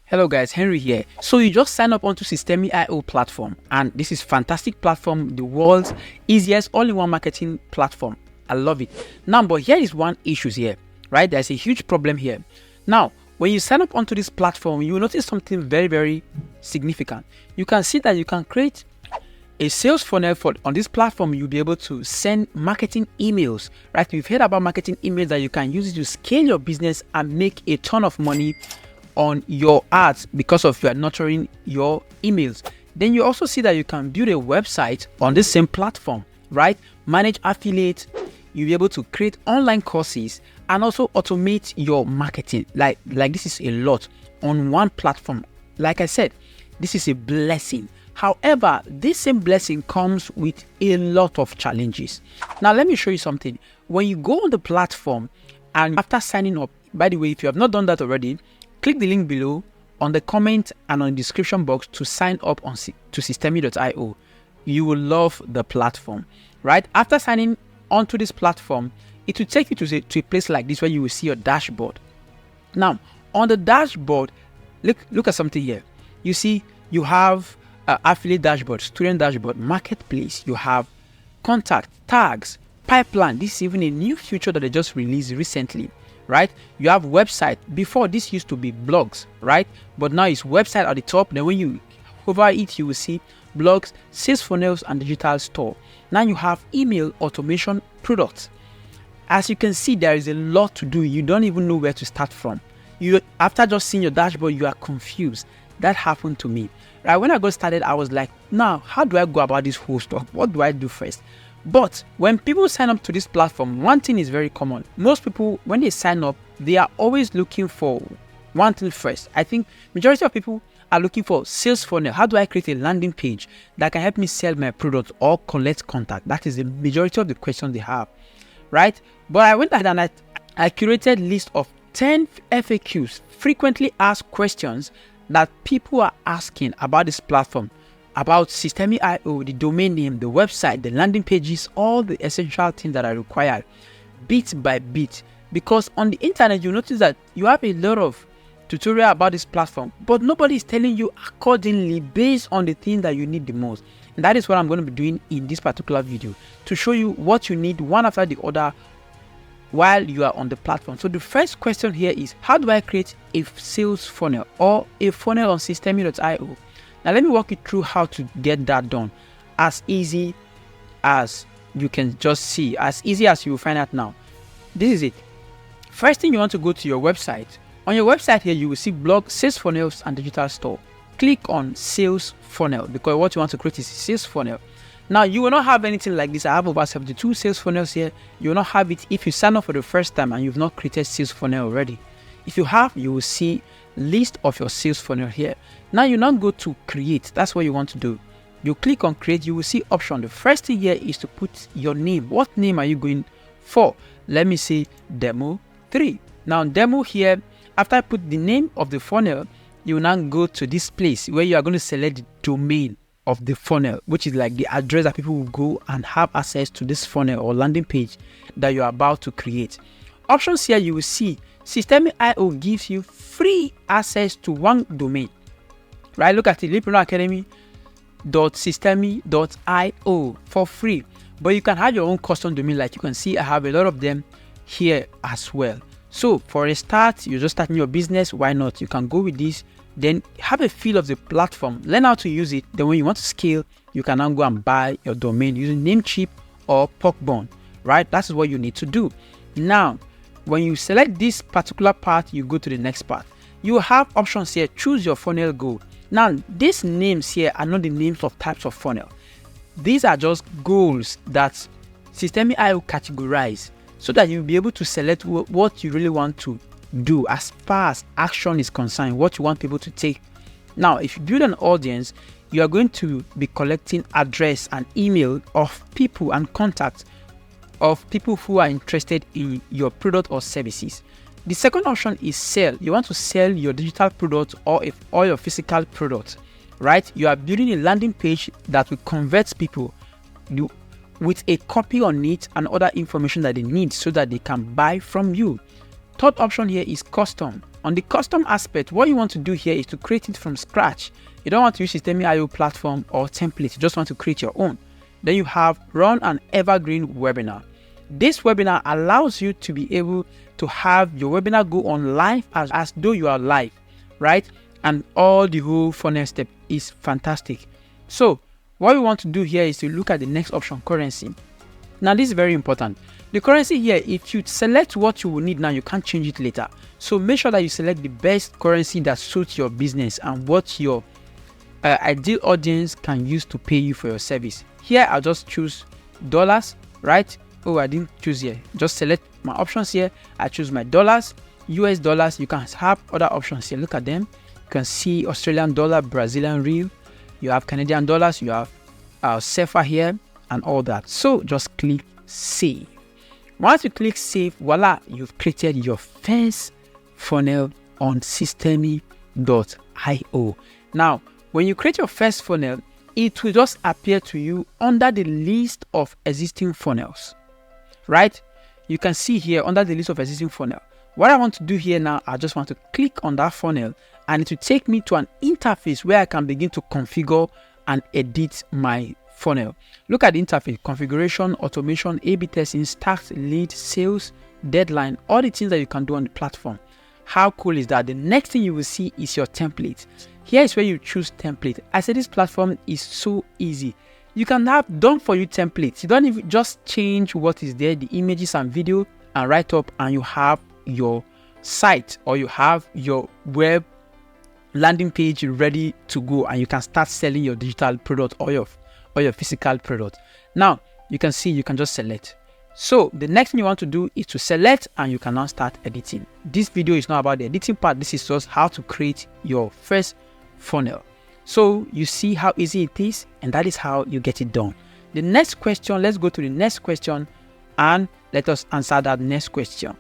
Hello guys, Henry here. So you just sign up onto Systemi.io platform, and this is fantastic platform, the world's easiest all-in-one marketing platform. I love it. Now, but here is one issue here, right? There's a huge problem here. Now, when you sign up onto this platform, you will notice something very significant. You can see that you can create a sales funnel on this platform. You'll be able to send marketing emails, right? We've heard about marketing emails that you can use to scale your business and make a ton of money on your ads because of you are nurturing your emails. Then you also see that you can build a website on the same platform, right? Manage affiliates. You'll be able to create online courses and also automate your marketing. Like this is a lot on one platform. Like I said, this is a blessing. However, this same blessing comes with a lot of challenges. Now, let me show you something. When you go on the platform and after signing up, by the way, if you have not done that already, click the link below on the comment and on the description box to sign up to Systemi.io. You will love the platform, right? After signing onto this platform, it will take you to a place like this where you will see your dashboard. Now, on the dashboard, look at something here. You see, you have affiliate dashboard, student dashboard, marketplace. You have contact, tags, pipeline. This is even a new feature that they just released recently, right? You have website. Before, this used to be blogs, right? But now it's website at the top. Then when you hover it, you will see blogs, sales funnels, and digital store. Now you have email automation products. As you can see, there is a lot to do. You don't even know where to start from. After just seeing your dashboard, you are confused. That happened to me, right? When I got started, I was like, now how do I go about this whole stuff? What do I do first? But when people sign up to this platform, one thing is very common. Most people, when they sign up, they are always looking for one thing first. I think majority of people are looking for sales funnel. How do I create a landing page that can help me sell my product or collect contact? That is the majority of the questions they have, right? But I went ahead and I curated a list of 10 FAQs, frequently asked questions that people are asking about this platform, about Systemi.io, the domain name, the website, the landing pages, all the essential things that are required, bit by bit. Because on the internet, you notice that you have a lot of tutorial about this platform, but nobody is telling you accordingly based on the thing that you need the most. And that is what I'm going to be doing in this particular video, to show you what you need one after the other while you are on the platform. So the first question here is, how do I create a sales funnel or a funnel on Systemi.io? Now let me walk you through how to get that done as easy as you can just see, as easy as you will find out now. This is it. First thing, you want to go to your website. On your website here, you will see blog, sales funnels, and digital store. Click on sales funnel because what you want to create is a sales funnel. Now, you will not have anything like this. I have over 72 sales funnels here. You will not have it if you sign up for the first time and you've not created sales funnel already. If you have, you will see list of your sales funnel here. Now you now go to create. That's what you want to do. You click on create. You will see option. The first thing here is to put your name. What name are you going for? Let me say demo 3. Now demo here, after I put the name of the funnel, you will now go to this place where you are going to select the domain of the funnel, which is like the address that people will go and have access to this funnel or landing page that you're about to create. Options here, you will see Systemi.io gives you free access to one domain, right? Look at it, leapreneur.systemi.io for free. But you can have your own custom domain. Like you can see, I have a lot of them here as well. So for a start, you're just starting your business. Why not? You can go with this, then have a feel of the platform, learn how to use it. Then when you want to scale, you can now go and buy your domain using Namecheap or Porkbun, right? That's what you need to do. Now, when you select this particular part, you go to the next part. You have options here. Choose your funnel goal. Now, these names here are not the names of types of funnel. These are just goals that Systemi.io categorize so that you'll be able to select what you really want to do as far as action is concerned, what you want people to take. Now, if you build an audience, you are going to be collecting address and email of people and contacts of people who are interested in your product or services. The second option is sell. You want to sell your digital product or your physical product, right? You are building a landing page that will convert people with a copy on it and other information that they need so that they can buy from you. Third option here is custom. On the custom aspect, what you want to do here is to create it from scratch. You don't want to use Systeme.io platform or template. You just want to create your own. Then you have run an evergreen webinar. This webinar allows you to be able to have your webinar go on live as though you are live, right? And all the whole funnel step is fantastic. So what we want to do here is to look at the next option, currency. Now this is very important. The currency here, if you select what you will need now, you can't change it later. So make sure that you select the best currency that suits your business and what your ideal audience can use to pay you for your service. Here I'll just choose dollars, right? Oh, I didn't choose here. Just select my options here. I choose my dollars, US dollars. You can have other options here. Look at them. You can see Australian dollar, Brazilian real. You have Canadian dollars. You have CFA here and all that. So just click save. Once you click save, voila, you've created your first funnel on Systeme.io. Now, when you create your first funnel, it will just appear to you under the list of existing funnels, right? You can see here under the list of existing funnel. What I want to do here now, I just want to click on that funnel and it will take me to an interface where I can begin to configure and edit my funnel. Look at the interface: configuration, automation, A/B testing, start, lead, sales, deadline, all the things that you can do on the platform. How cool is that? The next thing you will see is your template. Here is where you choose template. I said this platform is so easy. You can have done for you templates. You don't even just change what is there, the images and video, and write up, and you have your site or you have your web landing page ready to go, and you can start selling your digital product or your physical product. Now you can see you can just select. So the next thing you want to do is to select, and you can now start editing. This video is not about the editing part. This is just how to create your first funnel. So you see how easy it is, and that is how you get it done. The next question, let's go to the next question and let us answer that next question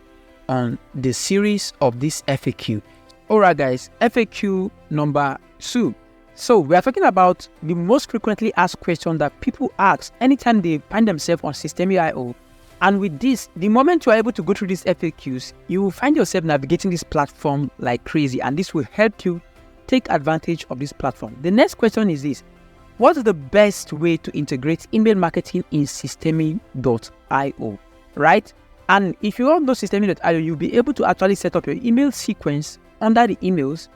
on the series of this FAQ. All right guys, FAQ number 2. So we are talking about the most frequently asked question that people ask anytime they find themselves on Systeme.io. And with this, the moment you are able to go through these FAQs, you will find yourself navigating this platform like crazy, and this will help you take advantage of this platform. The next question is this: what is the best way to integrate email marketing in Systeme.io, right? And if you all know Systeme.io, you'll be able to actually set up your email sequence under the emails,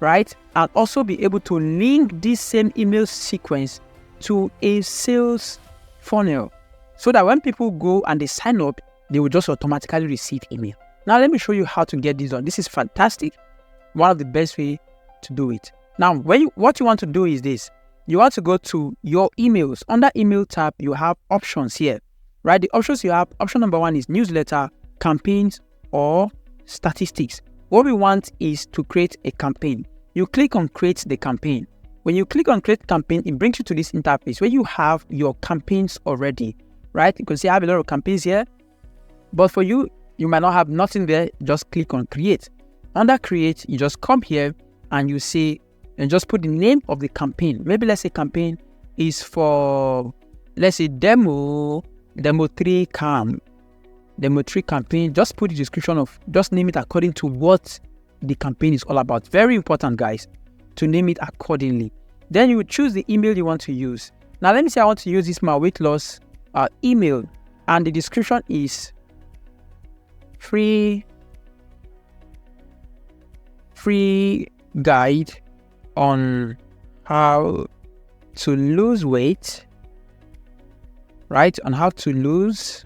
right? And also be able to link this same email sequence to a sales funnel, so that when people go and they sign up, they will just automatically receive email. Now let me show you how to get this done. This is fantastic. One of the best way to do it. Now, what you want to do is this: you want to go to your emails. Under email tab, you have options here, right? The options you have, option number 1 is newsletter, campaigns, or statistics. What we want is to create a campaign. You click on create the campaign. When you click on create campaign, it brings you to this interface where you have your campaigns already, right? You can see I have a lot of campaigns here, but for you, you might not have nothing there. Just click on create. Under create, you just come here and you see, and just put the name of the campaign. Maybe let's say campaign is for, let's say demo 3 campaign. Just put the description of, just name it according to what the campaign is all about. Very important guys, to name it accordingly. Then you would choose the email you want to use. Now let me say I want to use this my weight loss email, and the description is free guide on how to lose weight, right? On how to lose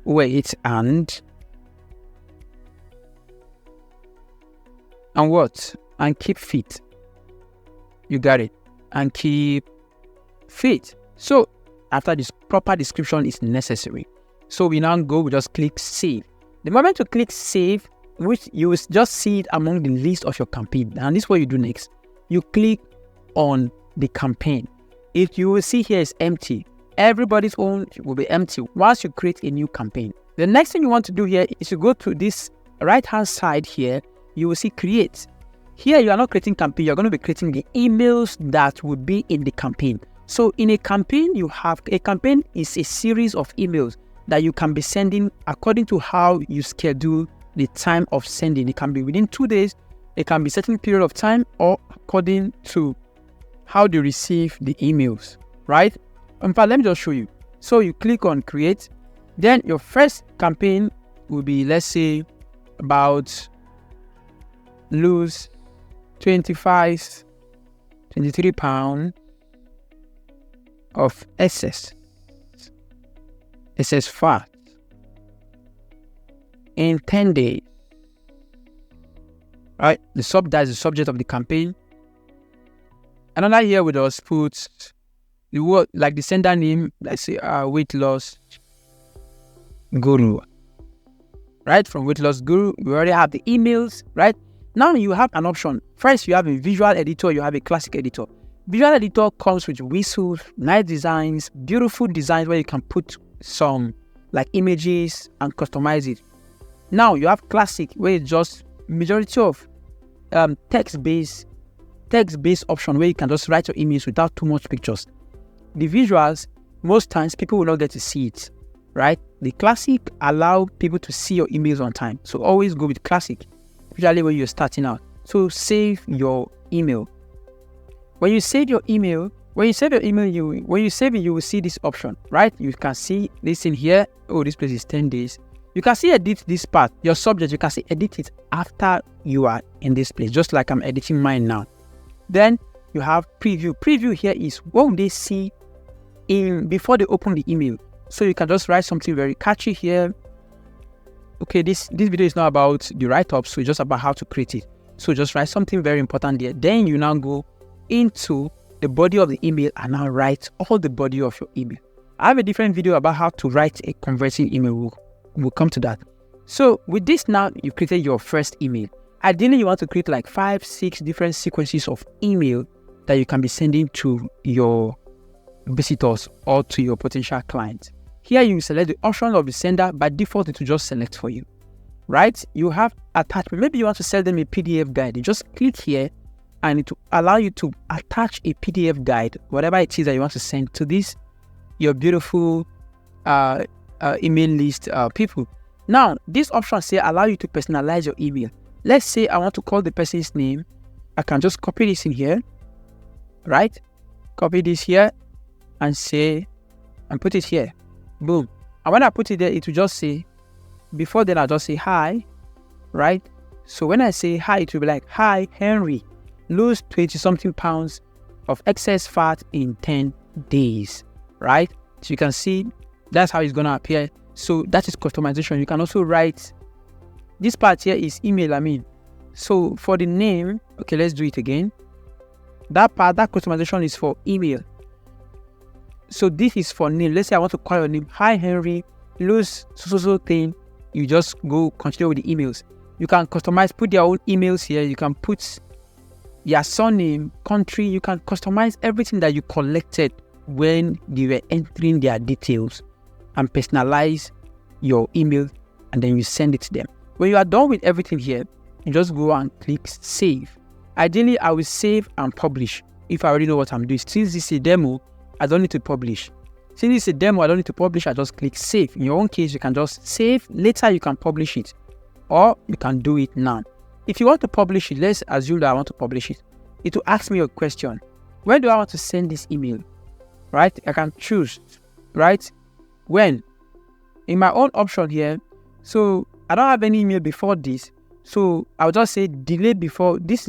weight and what? And keep fit. You got it. And keep fit. So after this proper description is necessary. So we now we just click save. The moment you click save, which you will just see it among the list of your campaign. And this is what you do next. You click on the campaign. If you will see here is empty. Everybody's own will be empty once you create a new campaign. The next thing you want to do here is to go to this right hand side here. You will see create. Here you are not creating campaign. You're going to be creating the emails that will be in the campaign. So in a campaign, you have a campaign is a series of emails that you can be sending according to how you schedule the time of sending. It can be within 2 days, it can be a certain period of time, or according to how they receive the emails, right? In fact, let me just show you. So you click on create, then your first campaign will be, let's say, about lose 23 pounds of excess fat in 10 days, right? That is the subject of the campaign. Another here with us put the word, like the sender name, let's say weight loss guru, right? From weight loss guru, we already have the emails, right? Now you have an option. First, you have a visual editor, you have a classic editor. Visual editor comes with whistles, nice designs, beautiful designs where you can put some like images and customize it. Now you have classic, where it's just majority of text-based option where you can just write your image without too much pictures. The visuals, most times people will not get to see it, right? The classic allow people to see your emails on time. So always go with classic, especially when you're starting out. So save your email. When you save your email, you will see this option, right? You can see this in here. Oh, this place is 10 days. You can see edit this part, your subject, you can see edit it after you are in this place, just like I'm editing mine now. Then you have preview. Preview here is what they see before they open the email. So you can just write something very catchy here. Okay, this video is not about the write-up, so it's just about how to create it. So just write something very important there. Then you now go into the body of the email and now write all the body of your email. I have a different video about how to write a converting email. We'll come to that. So with this now, you've created your first email. Ideally, you want to create like 5-6 different sequences of email that you can be sending to your visitors or to your potential clients. Here you select the option of the sender. By default, it will just select for you, right? You have attachment. Maybe you want to send them a PDF guide. You just click here and it will allow you to attach a PDF guide, whatever it is that you want to send to this, your beautiful email list people. Now, this option say allow you to personalize your email. Let's say I want to call the person's name. I can just copy this in here, right? Copy this here and say, and put it here. Boom. And when I put it there, it will just say, before then I'll just say hi, right? So when I say hi, it will be like, hi, Henry, lose 20-something pounds of excess fat in 10 days, right? So you can see that's how it's going to appear. So that is customization. You can also write, this part here is email, So for the name, okay, let's do it again. That part, that customization is for email. So this is for name. Let's say I want to call your name. Hi, Henry, lose so thing. You just go continue with the emails. You can customize, put their own emails here. You can put your surname, country. You can customize everything that you collected when you were entering their details and personalize your email, and then you send it to them. When you are done with everything here, you just go and click save. Ideally, I will save and publish if I already know what I'm doing. Since this is a demo, I don't need to publish. Since it's a demo, I don't need to publish. I just click save. In your own case, you can just save. Later, you can publish it, or you can do it now. If you want to publish it, let's assume that I want to publish it. It will ask me a question. Where do I want to send this email? Right? I can choose, right? When? In my own option here, so I don't have any email before this. So I'll just say delay before this.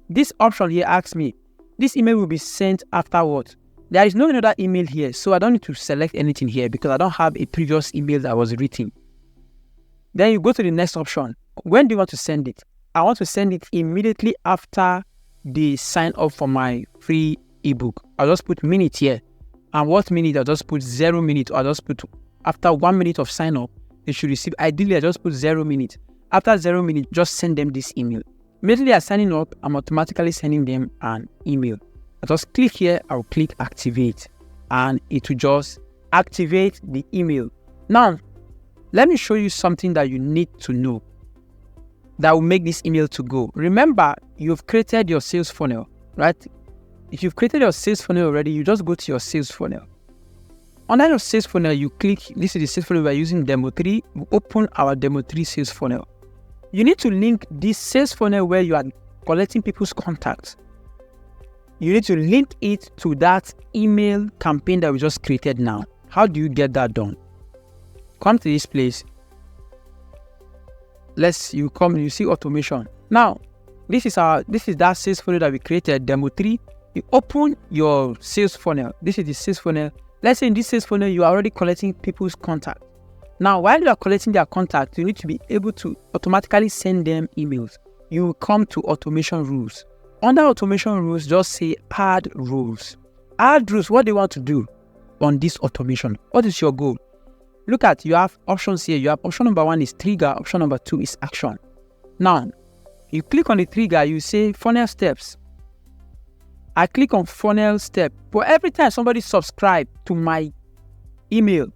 This option here asks me, this email will be sent afterwards. There is no other email here, so I don't need to select anything here because I don't have a previous email that was written. Then you go to the next option. When do you want to send it? I want to send it immediately after the sign up for my free ebook. I'll just put minute here. And what minute? I'll just put 0 minute. I'll just put after 1 minute of sign up, they should receive. Ideally, I just put 0 minute. After 0 minute, just send them this email. Immediately I'm signing up, I'm automatically sending them an email. I just click here, I'll click activate, and it will just activate the email. Now, let me show you something that you need to know that will make this email to go. Remember, you've created your sales funnel, right? If you've created your sales funnel already, you just go to your sales funnel. Under your sales funnel, you click, this is the sales funnel we're using, Demo 3. We open our Demo 3 sales funnel. you need to link this sales funnel where you are collecting people's contacts. You need to link it to that email campaign that we just created now. How do you get that done? Come to this place. You see automation. Now, this is that sales funnel that we created, demo 3. You open your sales funnel. This is the sales funnel. Let's say in this sales funnel, you are already collecting people's contact. Now, while you are collecting their contact, you need to be able to automatically send them emails. You will come to automation rules. Under automation rules, just say add rules. Add rules. What do you want to do on this automation? What is your goal? Look at, you have options here. You have option number 1 is trigger. Option number 2 is action. Now, you click on the trigger, you say funnel steps. I click on funnel step. But every time somebody subscribe to my email,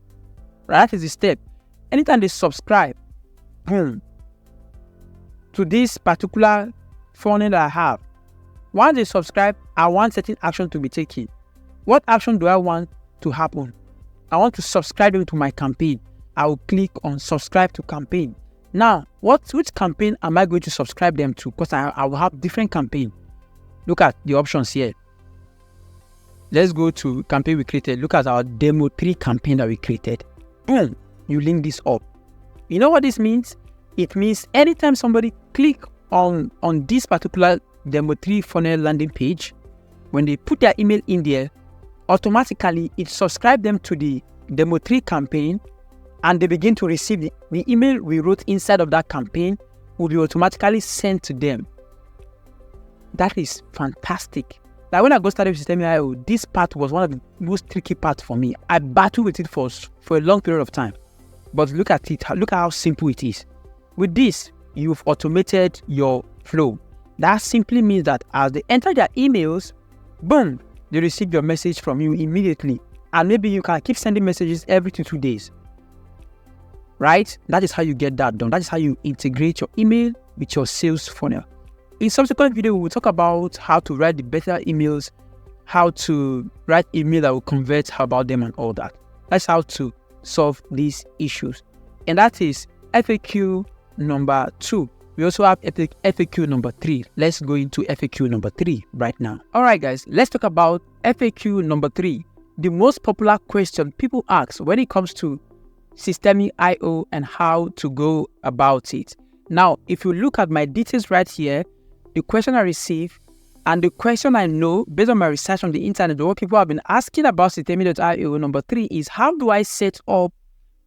right, that is the step. Anytime they subscribe, boom, to this particular funnel that I have, once they subscribe, I want certain action to be taken. What action do I want to happen? I want to subscribe them to my campaign. I will click on subscribe to campaign. Now, which campaign am I going to subscribe them to? Because I will have different campaign. Look at the options here. Let's go to campaign we created. Look at our demo 3 campaign that we created. Boom, you link this up. You know what this means? It means anytime somebody click on this particular demo 3 funnel landing page, when they put their email in there, automatically it subscribes them to the demo 3 campaign, and they begin to receive the email we wrote inside of that campaign will be automatically sent to them. That is fantastic. Like when I got started with Systemi IO, this part was one of the most tricky parts for me. I battled with it for a long period of time. But look at it. Look at how simple it is. With this, you've automated your flow. That simply means that as they enter their emails, boom, they receive your message from you immediately. And maybe you can keep sending messages every 2 days. Right? That is how you get that done. That is how you integrate your email with your sales funnel. In subsequent video, we will talk about how to write the better emails, how to write email that will convert about them and all that. That's how to solve these issues. And that is FAQ number 2. We also have FAQ number 3. Let's go into FAQ number 3 right now. All right, guys, let's talk about FAQ number 3. The most popular question people ask when it comes to Systemi IO and how to go about it. Now, if you look at my details right here, the question I received and the question I know based on my research on the internet, what people have been asking about Systemi.io number 3 is how do I set up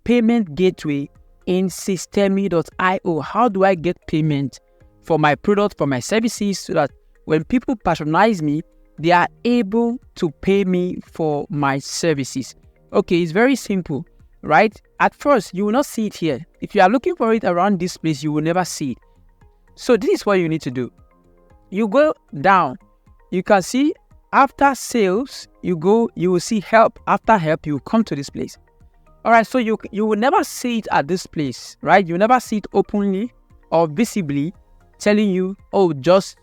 payment gateway in Systemi.io? How do I get payment for my product, for my services, so that when people patronize me, they are able to pay me for my services? Okay, it's very simple, right? At first, you will not see it here. If you are looking for it around this place, you will never see it. So this is what you need to do. You go down, you can see after sales, you will see help. After help, you come to this place. All right, so you will never see it at this place, right? You never see it openly or visibly telling you, oh, just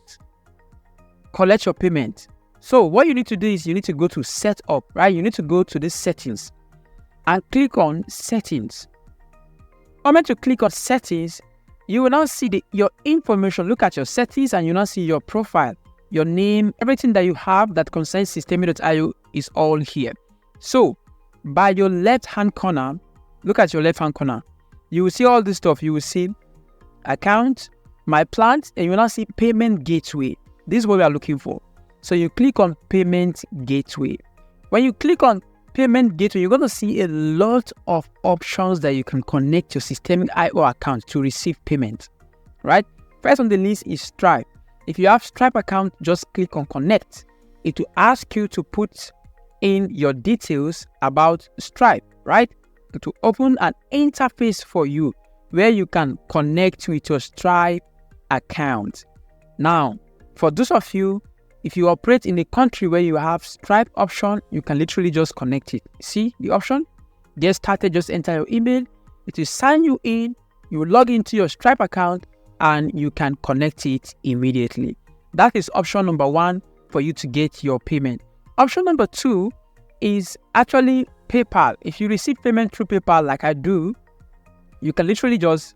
collect your payment. So what you need to do is you need to go to setup, right? You need to go to this settings and click on settings. When you click on settings, you will now see your information. Look at your settings and you now see your profile, your name, everything that you have that concerns Systemi.io is all here. So by your left-hand corner, look at your left-hand corner. You will see all this stuff. You will see account, my plans, and you will now see payment gateway. This is what we are looking for. So you click on payment gateway. When you click on payment gateway, you're going to see a lot of options that you can connect your Systemi.io account to receive payment, right? First on the list is Stripe. If you have Stripe account, just click on connect. It will ask you to put in your details about Stripe, right? It will open an interface for you where you can connect with your Stripe account. Now, for those of you, if you operate in a country where you have Stripe option, you can literally just connect it. See the option? Get started, just enter your email. It will sign you in. You will log into your Stripe account and you can connect it immediately. That is option number 1 for you to get your payment. Option number 2 is actually PayPal. If you receive payment through PayPal like I do, you can literally just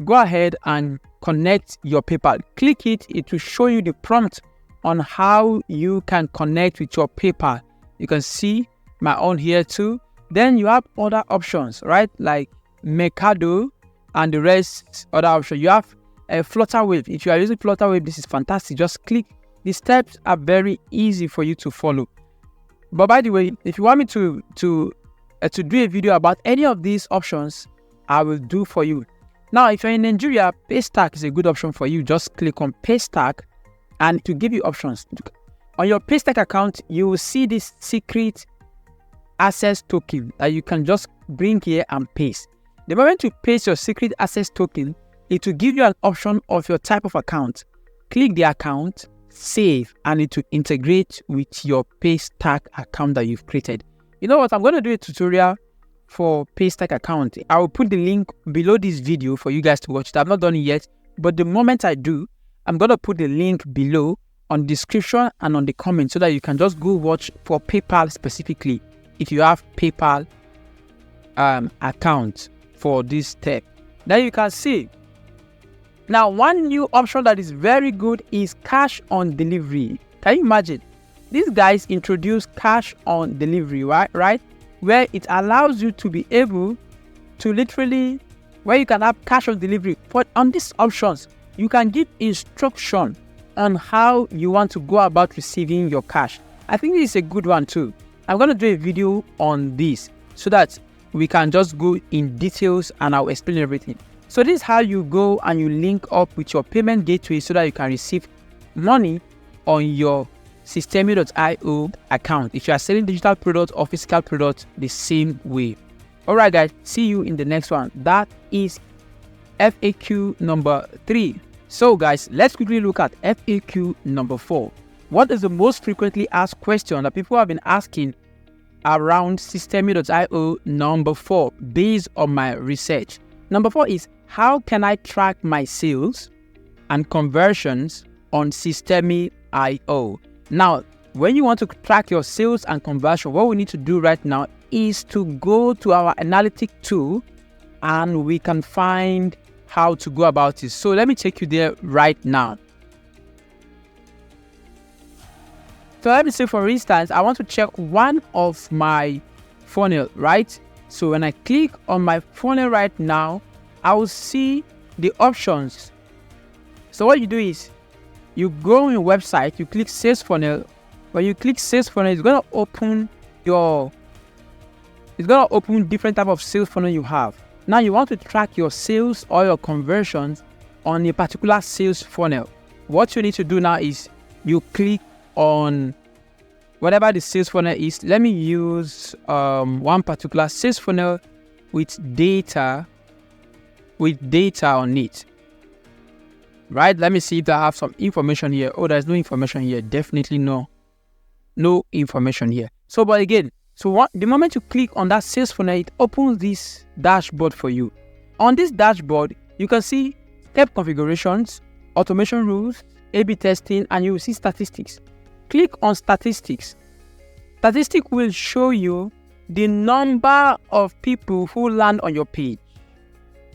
go ahead and connect your PayPal. Click it. It will show you the prompt on how you can connect with your PayPal. You can see my own here too. Then you have other options, right? Like Mercado and the rest other options. You have a Flutterwave. If you are using Flutterwave, this is fantastic. Just click. The steps are very easy for you to follow. But by the way, if you want me to do a video about any of these options, I will do for you. Now, if you're in Nigeria, Paystack is a good option for you. Just click on Paystack and to give you options. On your Paystack account, you will see this secret access token that you can just bring here and paste. The moment you paste your secret access token, it will give you an option of your type of account. Click the account, save, and it will integrate with your Paystack account that you've created. You know what? I'm going to do a tutorial for Paystack account. I will put the link below this video for you guys to watch it. I've not done it yet, but the moment I do, I'm going to put the link below on the description and on the comment so that you can just go watch for PayPal specifically if you have PayPal account for this step. Then you can see. Now, one new option that is very good is cash on delivery. Can you imagine? These guys introduced cash on delivery, right? Where it allows you to be able to literally, where you can have cash on delivery. But on these options, you can give instruction on how you want to go about receiving your cash. I think this is a good one too. I'm going to do a video on this so that we can just go in details and I'll explain everything. So this is how you go and you link up with your payment gateway so that you can receive money on your Systemi.io account. If you are selling digital products or physical products, the same way. Alright guys, see you in the next one. That is FAQ number 3. So guys, let's quickly look at FAQ number 4. What is the most frequently asked question that people have been asking around Systemi.io number 4 based on my research? Number 4 is, how can I track my sales and conversions on Systemi.io? Now, when you want to track your sales and conversion, what we need to do right now is to go to our analytic tool and we can find how to go about it. So let me take you there right now. So let me say, for instance, I want to check one of my funnel, right? So when I click on my funnel right now, I will see the options. So what you do is you go on your website, you click sales funnel. When you click sales funnel, it's going to open different type of sales funnel you have. Now you want to track your sales or your conversions on a particular sales funnel. What you need to do now is you click on whatever the sales funnel is. Let me use one particular sales funnel with data on it. Right? Let me see if I have some information here. Oh, there's no information here. Definitely no information here. So, but again, the moment you click on that sales funnel, it opens this dashboard for you. On this dashboard, you can see step configurations, automation rules, A/B testing, and you will see statistics. Click on statistics. Statistics will show you the number of people who land on your page.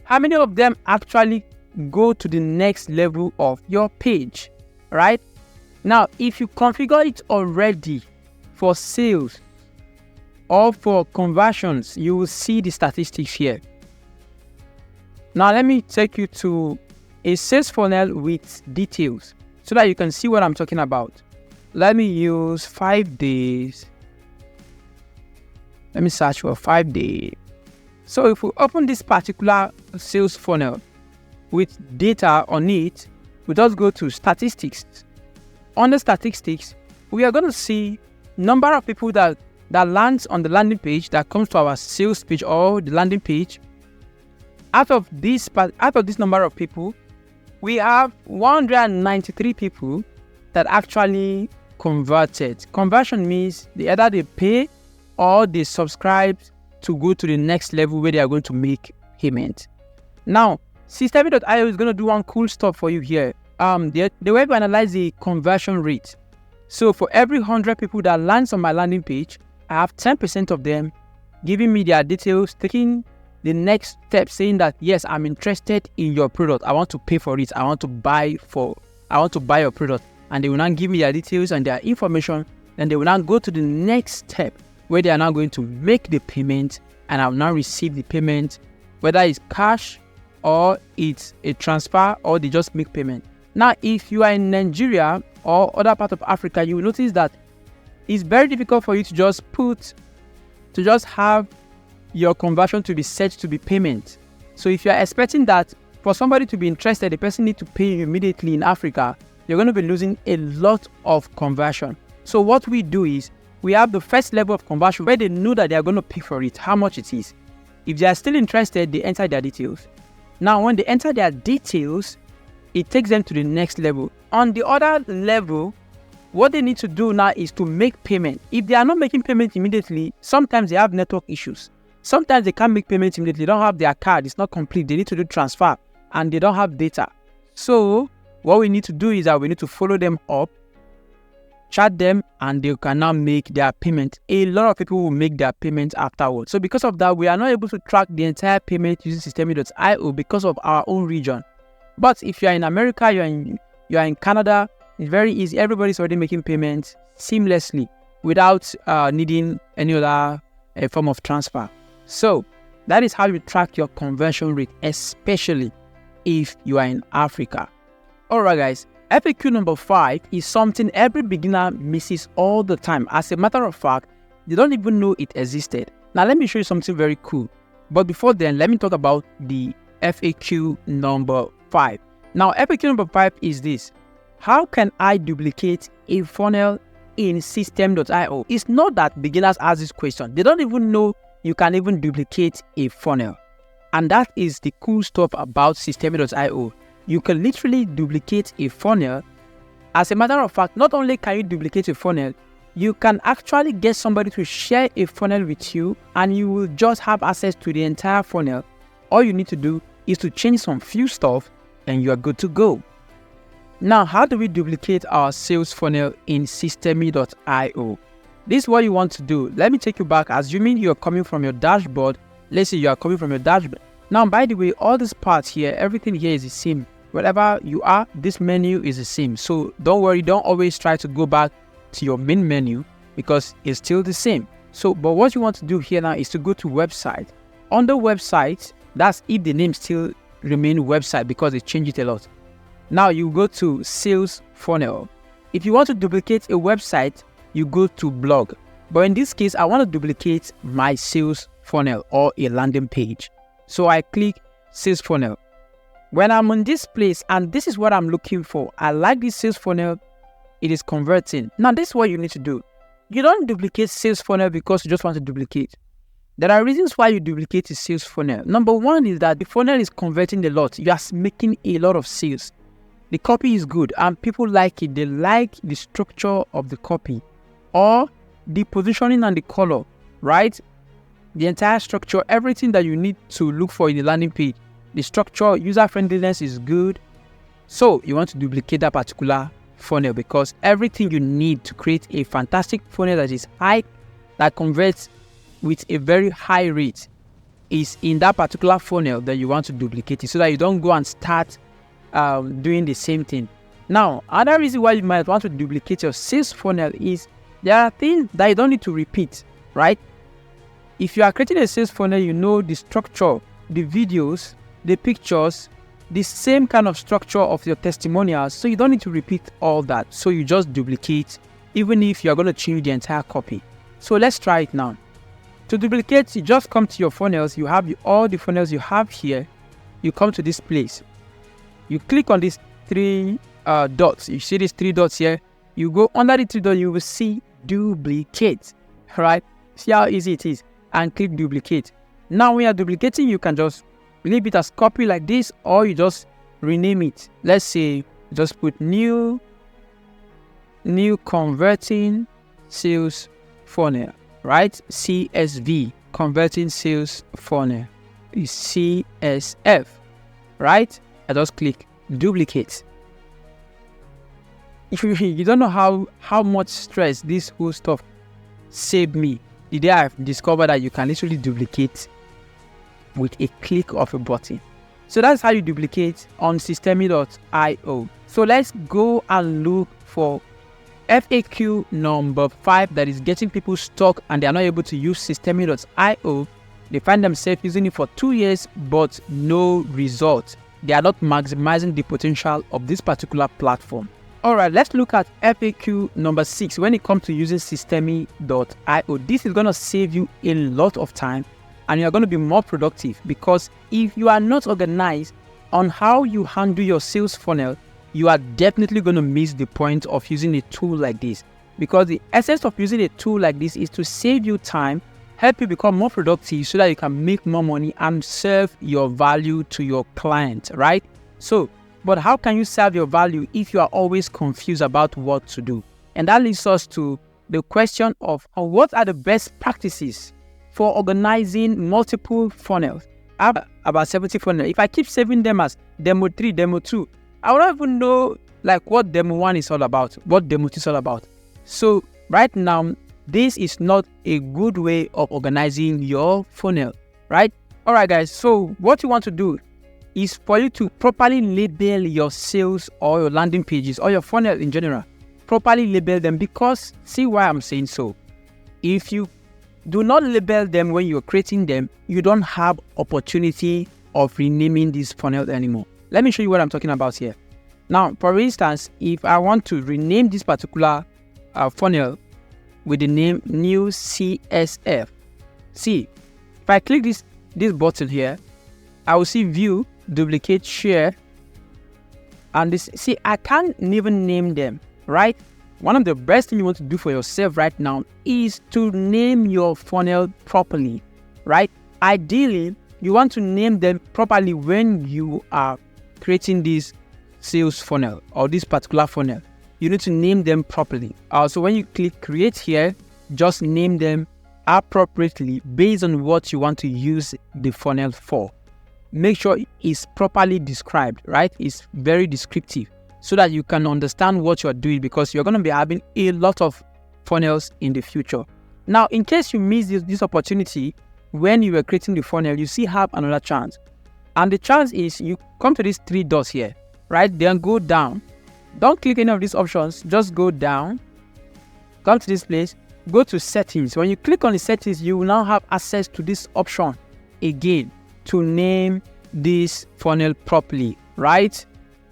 How many of them actually go to the next level of your page, right? Now, if you configure it already for sales or for conversions, you will see the statistics here. Now, let me take you to a sales funnel with details so that you can see what I'm talking about. Let me use 5 days. Let me search for 5 days. So if we open this particular sales funnel with data on it, we just go to statistics. On the statistics, we are going to see number of people that lands on the landing page, that comes to our sales page or the landing page. Out of this number of people, we have 193 people that actually converted. Conversion means either they pay or they subscribe to go to the next level where they are going to make payment. Now, Systemi.io is going to do one cool stuff for you here. They will analyze the conversion rate. So for every 100 people that lands on my landing page, I have 10% of them giving me their details, taking the next step saying that, yes, I'm interested in your product. I want to pay for it. I want to buy your product. And they will now give me their details and their information. Then they will now go to the next step where they are now going to make the payment, and I will now receive the payment, whether it's cash or it's a transfer or they just make payment. Now, if you are in Nigeria or other part of Africa, you will notice that it's very difficult for you to just have your conversion to be set to be payment. So if you are expecting that for somebody to be interested, the person needs to pay you immediately in Africa, you're going to be losing a lot of conversion. So what we do is we have the first level of conversion where they know that they are going to pay for it, how much it is. If they are still interested, they enter their details. Now, when they enter their details, it takes them to the next level. On the other level, what they need to do now is to make payment. If they are not making payment immediately, sometimes they have network issues. Sometimes they can't make payment immediately. They don't have their card. It's not complete. They need to do transfer and they don't have data. So what we need to do is that we need to follow them up, chat them, and they can now make their payment. A lot of people will make their payment afterwards. So because of that, we are not able to track the entire payment using Systemi.io because of our own region. But if you are in America, you are in Canada, it's very easy. Everybody's already making payments seamlessly without needing any other form of transfer. So that is how you track your conversion rate, especially if you are in Africa. Alright guys, FAQ number 5 is something every beginner misses all the time. As a matter of fact, they don't even know it existed. Now let me show you something very cool. But before then, let me talk about the FAQ number 5. Now FAQ number 5 is this: how can I duplicate a funnel in Systemi.io? It's not that beginners ask this question. They don't even know you can even duplicate a funnel. And that is the cool stuff about Systemi.io. You can literally duplicate a funnel. As a matter of fact, not only can you duplicate a funnel, you can actually get somebody to share a funnel with you and you will just have access to the entire funnel. All you need to do is to change some few stuff and you are good to go. Now, how do we duplicate our sales funnel in Systemi.io? This is what you want to do. Let me take you back, assuming you're coming from your dashboard. Let's say you are coming from your dashboard. Now, by the way, all these parts here, everything here is the same. Wherever you are, this menu is the same. So don't worry, don't always try to go back to your main menu because it's still the same. So, but what you want to do here now is to go to website. On the website, that's if the name still remain website because they changed it a lot. Now you go to sales funnel. If you want to duplicate a website, you go to blog. But in this case, I want to duplicate my sales funnel or a landing page. So I click sales funnel. When I'm on this place, and this is what I'm looking for, I like this sales funnel, it is converting. Now this is what you need to do. You don't duplicate sales funnel because you just want to duplicate. There are reasons why you duplicate a sales funnel. Number one is that the funnel is converting a lot. You are making a lot of sales. The copy is good and people like it. They like the structure of the copy or the positioning and the color, right? The entire structure, everything that you need to look for in the landing page. The structure, user friendliness is good. So you want to duplicate that particular funnel because everything you need to create a fantastic funnel that is high, that converts with a very high rate is in that particular funnel that you want to duplicate it so that you don't go and start doing the same thing. Now, another reason why you might want to duplicate your sales funnel is there are things that you don't need to repeat, right? If you are creating a sales funnel, you know the structure, the videos, the pictures, the same kind of structure of your testimonials, so you don't need to repeat all that. So you just duplicate even if you are going to change the entire copy. So let's try it now. To duplicate, you just come to your funnels. You have all the funnels you have here. You come to this place. You click on these three dots. You see these three dots here. You go under the three dots, you will see duplicate, right? See how easy it is, and click duplicate. Now when you are duplicating, you can just leave it as copy like this, or you just rename it. Let's say just put new converting sales funnel, right? CSV, converting sales funnel is CSF, right? I just click duplicate. If you don't know how much stress this whole stuff saved me the day I've discovered that you can literally duplicate with a click of a button. So that's how you duplicate on Systemi.io. So let's go and look for FAQ number 5 that is getting people stuck and they are not able to use Systemi.io. They find themselves using it for 2 years but no result. They are not maximizing the potential of this particular platform. Alright, let's look at FAQ number 6 when it comes to using Systemi.io. This is going to save you a lot of time and you're going to be more productive, because if you are not organized on how you handle your sales funnel, you are definitely going to miss the point of using a tool like this. Because the essence of using a tool like this is to save you time, help you become more productive so that you can make more money and serve your value to your client, right? So, but how can you serve your value if you are always confused about what to do? And that leads us to the question of what are the best practices for organizing multiple funnels. I have about 70 funnels. If I keep saving them as demo 3, demo 2, I don't even know like what demo 1 is all about, what demo 2 is all about. So right now, this is not a good way of organizing your funnel, right? All right, guys. So what you want to do is for you to properly label your sales or your landing pages or your funnel in general. Properly label them, because see why I'm saying so. If you do not label them when you're creating them, you don't have opportunity of renaming this funnel anymore. Let me show you what I'm talking about here. Now, for instance, if I want to rename this particular funnel with the name new CSF, see, if I click this button here, I will see view, duplicate, share, and this. See, I can't even name them, right? One of the best things you want to do for yourself right now is to name your funnel properly, right? Ideally, you want to name them properly when you are creating this sales funnel or this particular funnel. You need to name them properly. So when you click create here, just name them appropriately based on what you want to use the funnel for. Make sure it's properly described, right? It's very descriptive so that you can understand what you're doing, because you're going to be having a lot of funnels in the future. Now, in case you miss this opportunity when you were creating the funnel, you still have another chance. And the chance is you come to these 3 dots here, right? Then go down. Don't click any of these options. Just go down. Come to this place. Go to settings. When you click on the settings, you will now have access to this option again to name this funnel properly, right?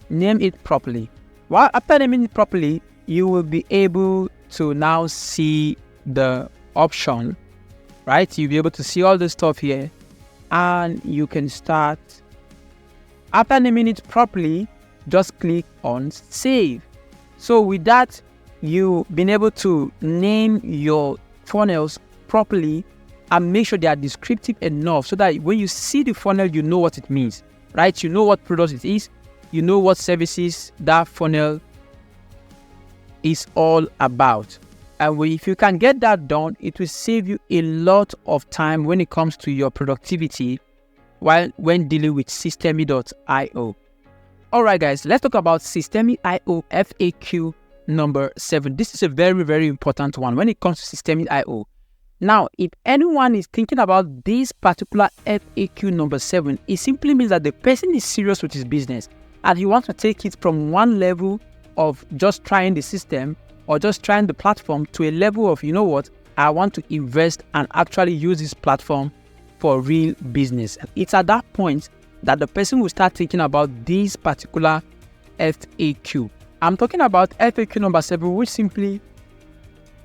Name it properly. Well, after naming it properly, you will be able to now see the option, right? You'll be able to see all the stuff here and you can start. After naming it properly, just click on save. So with that, you've been able to name your funnels properly and make sure they are descriptive enough so that when you see the funnel, you know what it means, right? You know what product it is. You know what services that funnel is all about. And if you can get that done, it will save you a lot of time when it comes to your productivity when dealing with Systemi.io. Alright guys, let's talk about Systemi.io FAQ number 7. This is a very, very important one when it comes to Systemi.io. Now, if anyone is thinking about this particular FAQ number 7, it simply means that the person is serious with his business and he wants to take it from one level of just trying the system or just trying the platform to a level of, you know what, I want to invest and actually use this platform for real business. And it's at that point that the person will start thinking about this particular FAQ. I'm talking about FAQ number 7, which simply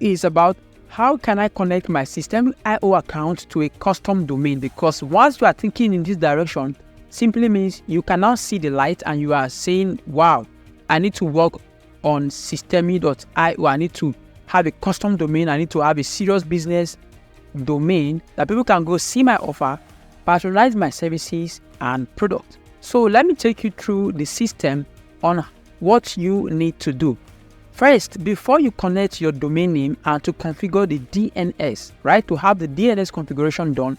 is about how can I connect my Systemi.io account to a custom domain? Because once you are thinking in this direction, simply means you can now see the light and you are saying, wow, I need to work on Systemi.io. I need to have a custom domain. I need to have a serious business domain that people can go see my offer, patronize my services and product. So let me take you through the system on what you need to do. First, before you connect your domain name and to configure the DNS, right, to have the DNS configuration done,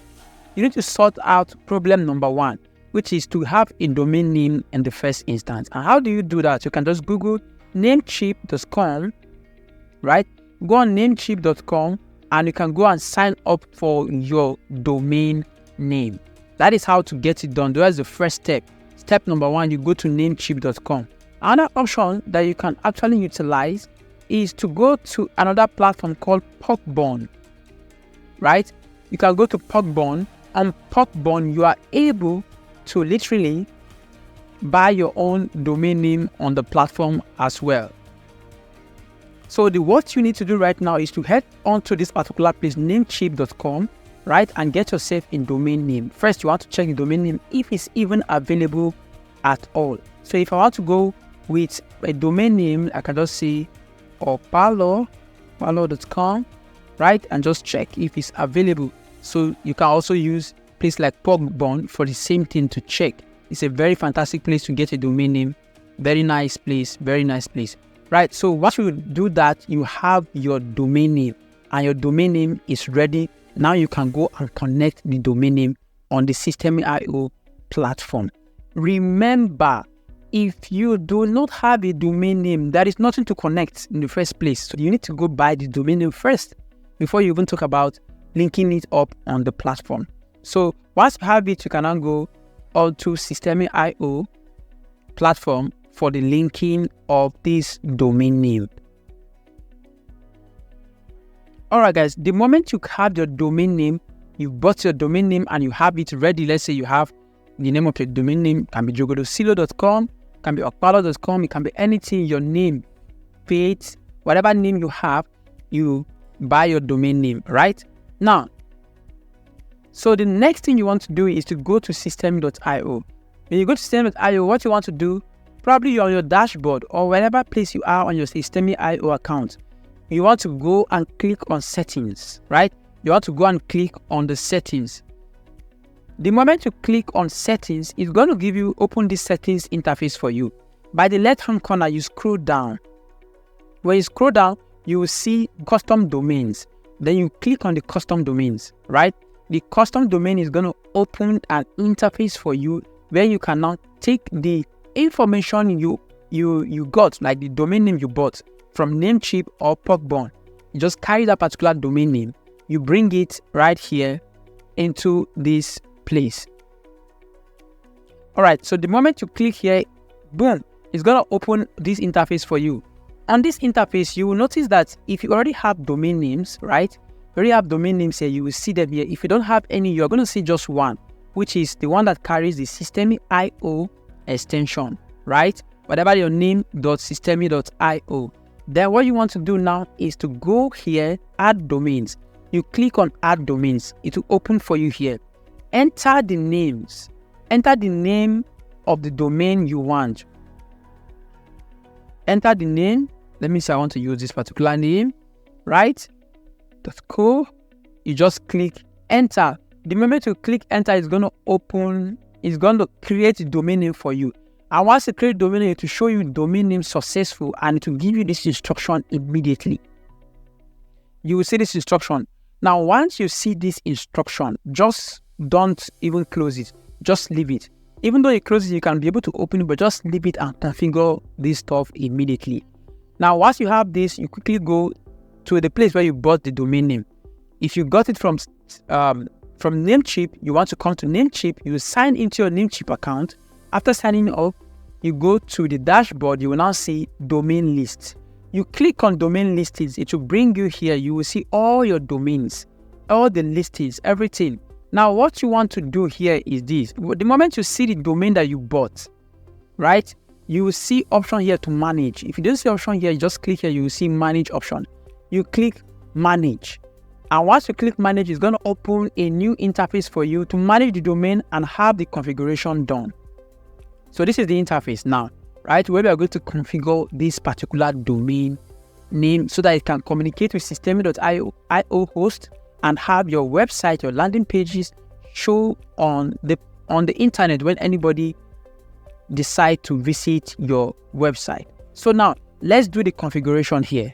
you need to sort out problem number 1, which is to have a domain name in the first instance. And how do you do that? You can just Google namecheap.com, right? Go on namecheap.com and you can go and sign up for your domain name. That is how to get it done. That's the first step. Step number 1, you go to namecheap.com. Another option that you can actually utilize is to go to another platform called Pokebon, right? You can go to Pokebon, and Pokebon, you are able to literally buy your own domain name on the platform as well. So what you need to do right now is to head on to this particular place, namecheap.com, right, and get yourself a domain name. First, you want to check the domain name if it's even available at all. So if I want to go with a domain name, I can just say palo.com, right, and just check if it's available. So you can also use place like Pokebon for the same thing to check. It's a very fantastic place to get a domain name. Very nice place, right? So once you do that, you have your domain name, and your domain name is ready. Now you can go and connect the domain name on the Systeme.io platform. Remember, if you do not have a domain name, there is nothing to connect in the first place. So you need to go buy the domain name first before you even talk about linking it up on the platform. So once you have it, you can now go onto Systeme.io platform for the linking of this domain name. Alright guys, the moment you have your domain name, you bought your domain name and you have it ready. Let's say you have the name of your domain name, can be jogodosilo.com, can be okpalo.com, it can be anything, your name, Faith, whatever name you have, you buy your domain name, right? Now, so the next thing you want to do is to go to Systeme.io. When you go to Systeme.io, what you want to do, probably you're on your dashboard or wherever place you are on your Systeme.io account, you want to go and click on settings, right? You want to go and click on the settings. The moment you click on settings, it's going to give you, open this settings interface for you. By the left-hand corner, you scroll down. When you scroll down, you will see custom domains. Then you click on the custom domains, right? The custom domain is going to open an interface for you where you can now take the information you got, like the domain name you bought from Namecheap or Pokebon. You just carry that particular domain name, you bring it right here into this place. All right, so the moment you click here, boom, it's going to open this interface for you. On this interface, you will notice that if you already have domain names, right? You already have domain names here, you will see them here. If you don't have any, you're going to see just one, which is the one that carries the Systeme.io extension, right? Whatever your name.systeme.io. Then what you want to do now is to go here, add domains. You click on add domains. It will open for you here. Enter the names. Enter the name of the domain you want. Enter the name. Let me say I want to use this particular name, right? .co. You just click enter. The moment you click enter, it's going to open, it's going to create a domain name for you. And once you create domain name, to show you domain name successful, and it will give you this instruction immediately. You will see this instruction. Now, once you see this instruction, just don't even close it. Just leave it. Even though you close it, you can be able to open it, but just leave it and configure this stuff immediately. Now, once you have this, you quickly go to the place where you bought the domain name. If you got it from Namecheap, you want to come to Namecheap, you sign into your Namecheap account. After signing up, you go to the dashboard, you will now see domain list. You click on domain listings, it will bring you here. You will see all your domains, all the listings, everything. Now, what you want to do here is this. The moment you see the domain that you bought, right, you will see option here to manage. If you don't see option here, you just click here, you will see manage option. You click manage. And once you click manage, it's going to open a new interface for you to manage the domain and have the configuration done. So this is the interface now, right? Where we are going to configure this particular domain name so that it can communicate with Systeme.io host and have your website, your landing pages show on the internet when anybody decide to visit your website. So now let's do the configuration here.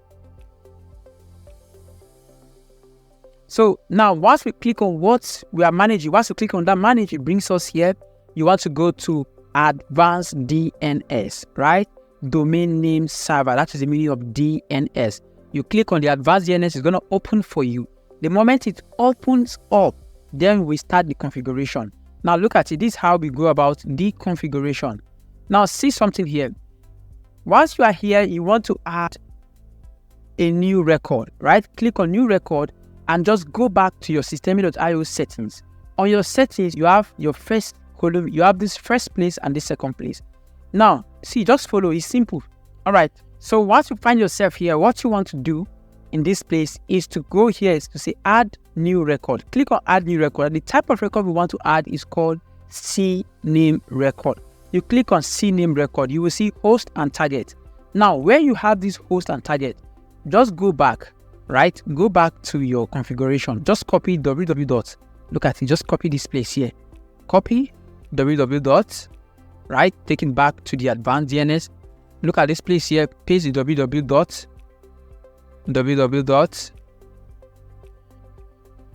So now once we click on what we are managing, once we click on that manage, it brings us here. You want to go to advanced DNS, right? Domain name server. That is the meaning of DNS. You click on the advanced DNS, it's going to open for you. The moment it opens up, then we start the configuration. Now look at it. This is how we go about the configuration. Now see something here. Once you are here, you want to add a new record, right? Click on new record and just go back to your Systemi.io settings. On your settings, you have your first column, you have this first place and this second place. Now, see, just follow, it's simple. All right, so once you find yourself here, what you want to do in this place is to go here, is to say add new record. Click on add new record. The type of record we want to add is called CNAME record. You click on CNAME record, you will see host and target. Now, where you have this host and target, just go back, right? Go back to your configuration. Just copy www. Look at it, just copy this place here. Copy www. Right? Take it back to the advanced DNS. Look at this place here, paste the www.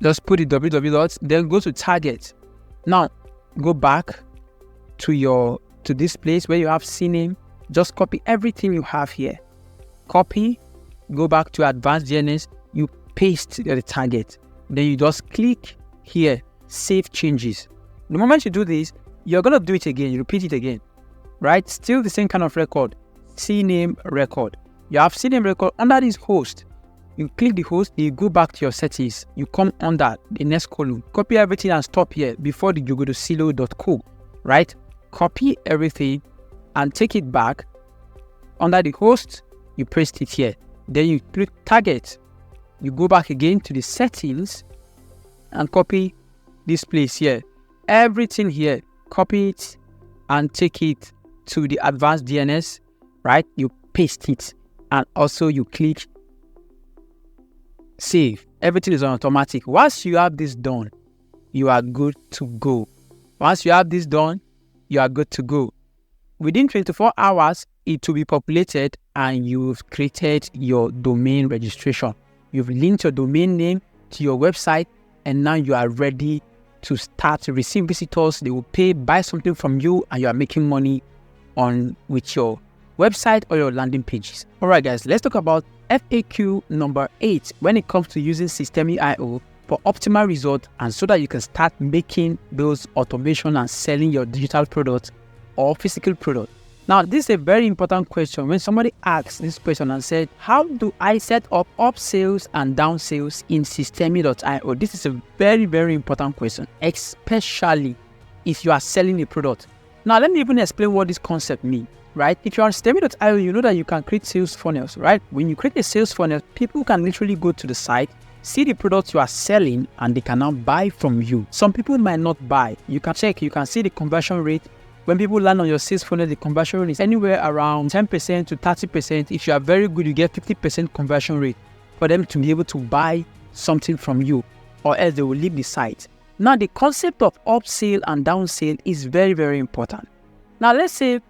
Just put the www, then go to target. Now, go back to this place where you have CNAME. Just copy everything you have here. Copy, go back to advanced DNS, you paste the target. Then you just click here, save changes. The moment you do this, you're going to do it again, you repeat it again, right? Still the same kind of record, CNAME record. You have CNAME record under this host. You click the host, you go back to your settings, you come under the next column, copy everything and stop here before you go to silo.co, right? Copy everything and take it back under the host, you paste it here. Then you click target, you go back again to the settings and copy this place here. Everything here, copy it and take it to the advanced DNS, right? You paste it and also you click save. Everything is on automatic. Once you have this done, you are good to go. Once you have this done, you are good to go. Within 24 hours, it will be populated and you've created your domain registration. You've linked your domain name to your website and now you are ready to start to receive visitors. They will pay, buy something from you, and you are making money with your website or your landing pages. All right, guys, let's talk about FAQ number 8 when it comes to using Systemi.io for optimal results and so that you can start making those automation and selling your digital product or physical product. Now, this is a very important question. When somebody asks this question and said, how do I set up sales and down sales in Systemi.io? This is a very, very important question, especially if you are selling a product. Now, let me even explain what this concept means, right? If you are on Systemi.io, you know that you can create sales funnels, right? When you create a sales funnel, people can literally go to the site, see the products you are selling, and they can now buy from you. Some people might not buy. You can check, you can see the conversion rate. When people land on your sales funnel, the conversion rate is anywhere around 10% to 30%. If you are very good, you get 50% conversion rate for them to be able to buy something from you, or else they will leave the site. Now, the concept of upsell and downsell is very, very important. Now, let's say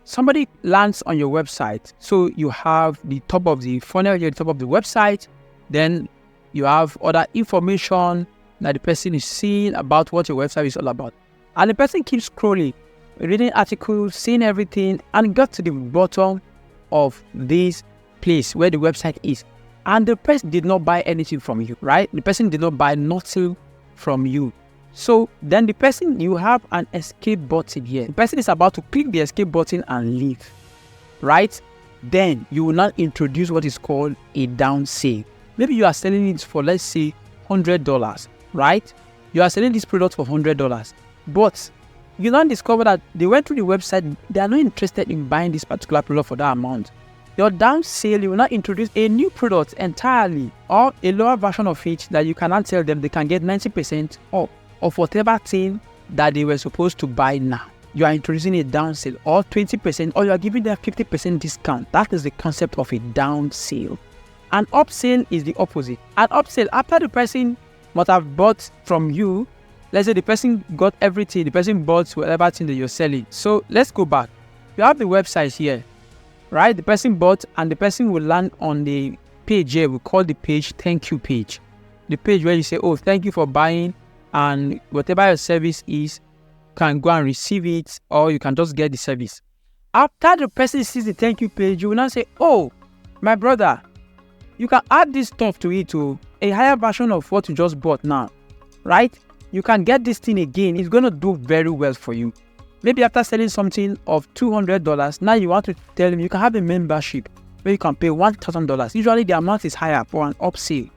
somebody lands on your website. So you have the top of the funnel here, the top of the website. Then you have other information that the person is seeing about what your website is all about. And the person keeps scrolling, reading articles, seeing everything, and got to the bottom of this place where the website is. And the person did not buy anything from you, right? The person did not buy nothing from you. So then the person, you have an escape button here. The person is about to click the escape button and leave, right? Then you will now introduce what is called a down sale. Maybe you are selling it for, let's say, $100, right? You are selling this product for $100, but you now discover that they went through the website, they are not interested in buying this particular product for that amount. Your down sale, you will not introduce a new product entirely or a lower version of it that you cannot tell them they can get 90% off of whatever thing that they were supposed to buy now. You are introducing a down sale or 20%, or you are giving them 50% discount. That is the concept of a down sale. An upsell is the opposite. An upsell, after the person must have bought from you, let's say the person got everything, the person bought whatever thing that you're selling. So let's go back. You have the website here, right? The person bought and the person will land on the page here. We call the page thank you page. The page where you say, oh, thank you for buying, and whatever your service is, can go and receive it, or you can just get the service. After the person sees the thank you page, you will now say, oh, my brother, you can add this stuff to it to a higher version of what you just bought now, right? you can get this thing again. It's going to do very well for you. Maybe after selling something of $200, now you want to tell them you can have a membership where you can pay $1,000. Usually the amount is higher for an upsell.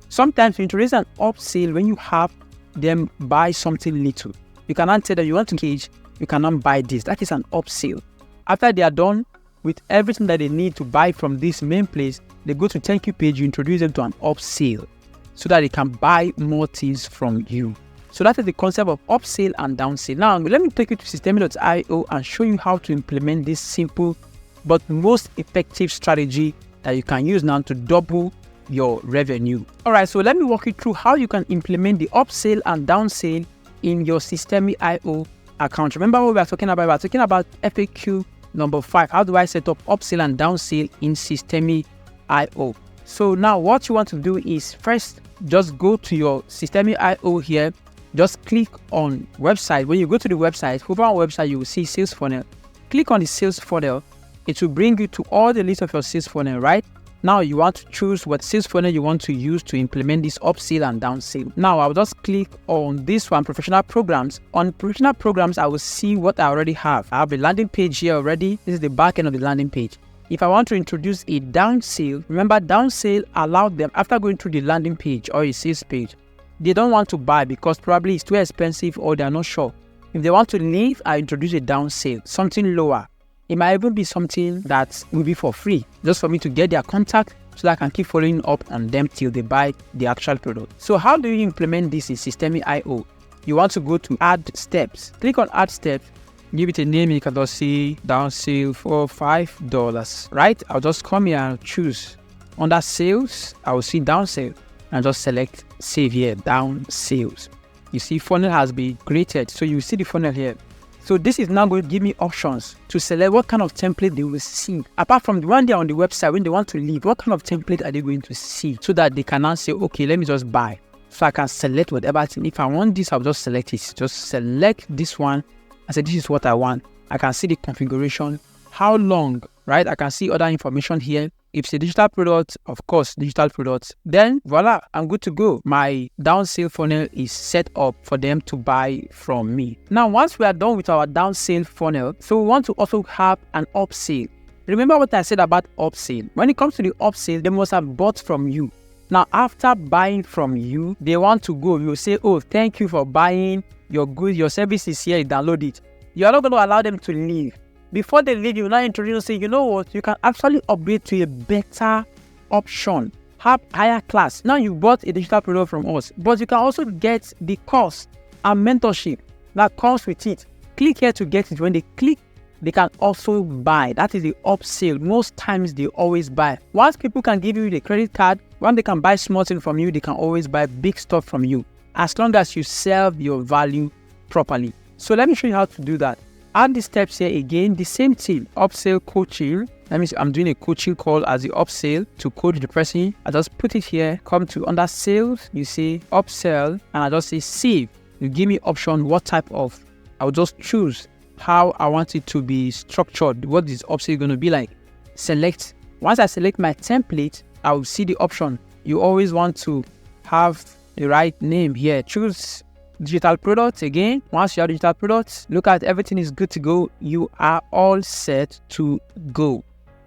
Sometimes you introduce an upsell when you have them buy something little. You cannot tell them you want to engage, you cannot buy this. That is an upsell. After they are done with everything that they need to buy from this main place, they go to thank you page, you introduce them to an upsell so that they can buy more things from you. So that is the concept of upsell and downsell. Now, let me take you to Systemi.io and show you how to implement this simple but most effective strategy that you can use now to double your revenue. All right, so let me walk you through how you can implement the upsell and downsell in your Systemi.io account. Remember what we are talking about? We are talking about FAQ number 5. How do I set up upsell and downsell in Systemi.io? So now what you want to do is first just go to your Systemi.io here. Just click on website. When you go to the website, over on website, you will see sales funnel. Click on the sales funnel. It will bring you to all the list of your sales funnel, right? Now you want to choose what sales funnel you want to use to implement this upsell and downsell. Now I'll just click on this one, professional programs. On professional programs, I will see what I already have. I have a landing page here already. This is the back end of the landing page. If I want to introduce a downsell, remember downsell allows them after going through the landing page or a sales page, they don't want to buy because probably it's too expensive or they're not sure. If they want to leave, I introduce a downsell, something lower. It might even be something that will be for free, just for me to get their contact so that I can keep following up on them till they buy the actual product. So how do you implement this in Systemi.io? You want to go to add steps. Click on add steps, give it a name. You can just see downsell for $5, right? I'll just come here and choose. Under sales, I will see downsell and just select save here, downsell. You see funnel has been created. So you see the funnel here. So this is now going to give me options to select what kind of template they will see. Apart from the one they're on the website, when they want to leave, what kind of template are they going to see so that they can now say, okay, let me just buy. So I can select whatever thing. If I want this, I'll just select it. Just select this one. I say, this is what I want. I can see the configuration, how long, right? I can see other information here. If it's a digital product, of course, digital products, then voila, I'm good to go. My downsell funnel is set up for them to buy from me. Now, once we are done with our downsell funnel, so we want to also have an upsell. Remember what I said about upsell. When it comes to the upsell, they must have bought from you. Now, after buying from you, they want to go. You say, oh, thank you for buying your goods. Your service is here. Download it. You are not going to allow them to leave. Before they leave, you now introduce and say, you know what, you can actually upgrade to a better option, have higher class. Now you bought a digital product from us, but you can also get the course and mentorship that comes with it. Click here to get it. When they click, they can also buy. That is the upsell. Most times they always buy. Once people can give you the credit card, when they can buy small things from you, they can always buy big stuff from you, as long as you sell your value properly. So let me show you how to do that. Add the steps here again, the same thing, upsell coaching. That means I'm doing a coaching call as the upsell to coach the person. I just put it here, come to under sales, you see upsell, and I just say save. You give me option what type of, I'll just choose how I want it to be structured, what is upsell going to be like. Select. Once I select my template, I will see the option. You always want to have the right name here. Choose digital products again. Once you have digital products, look at everything is good to go. You are all set to go.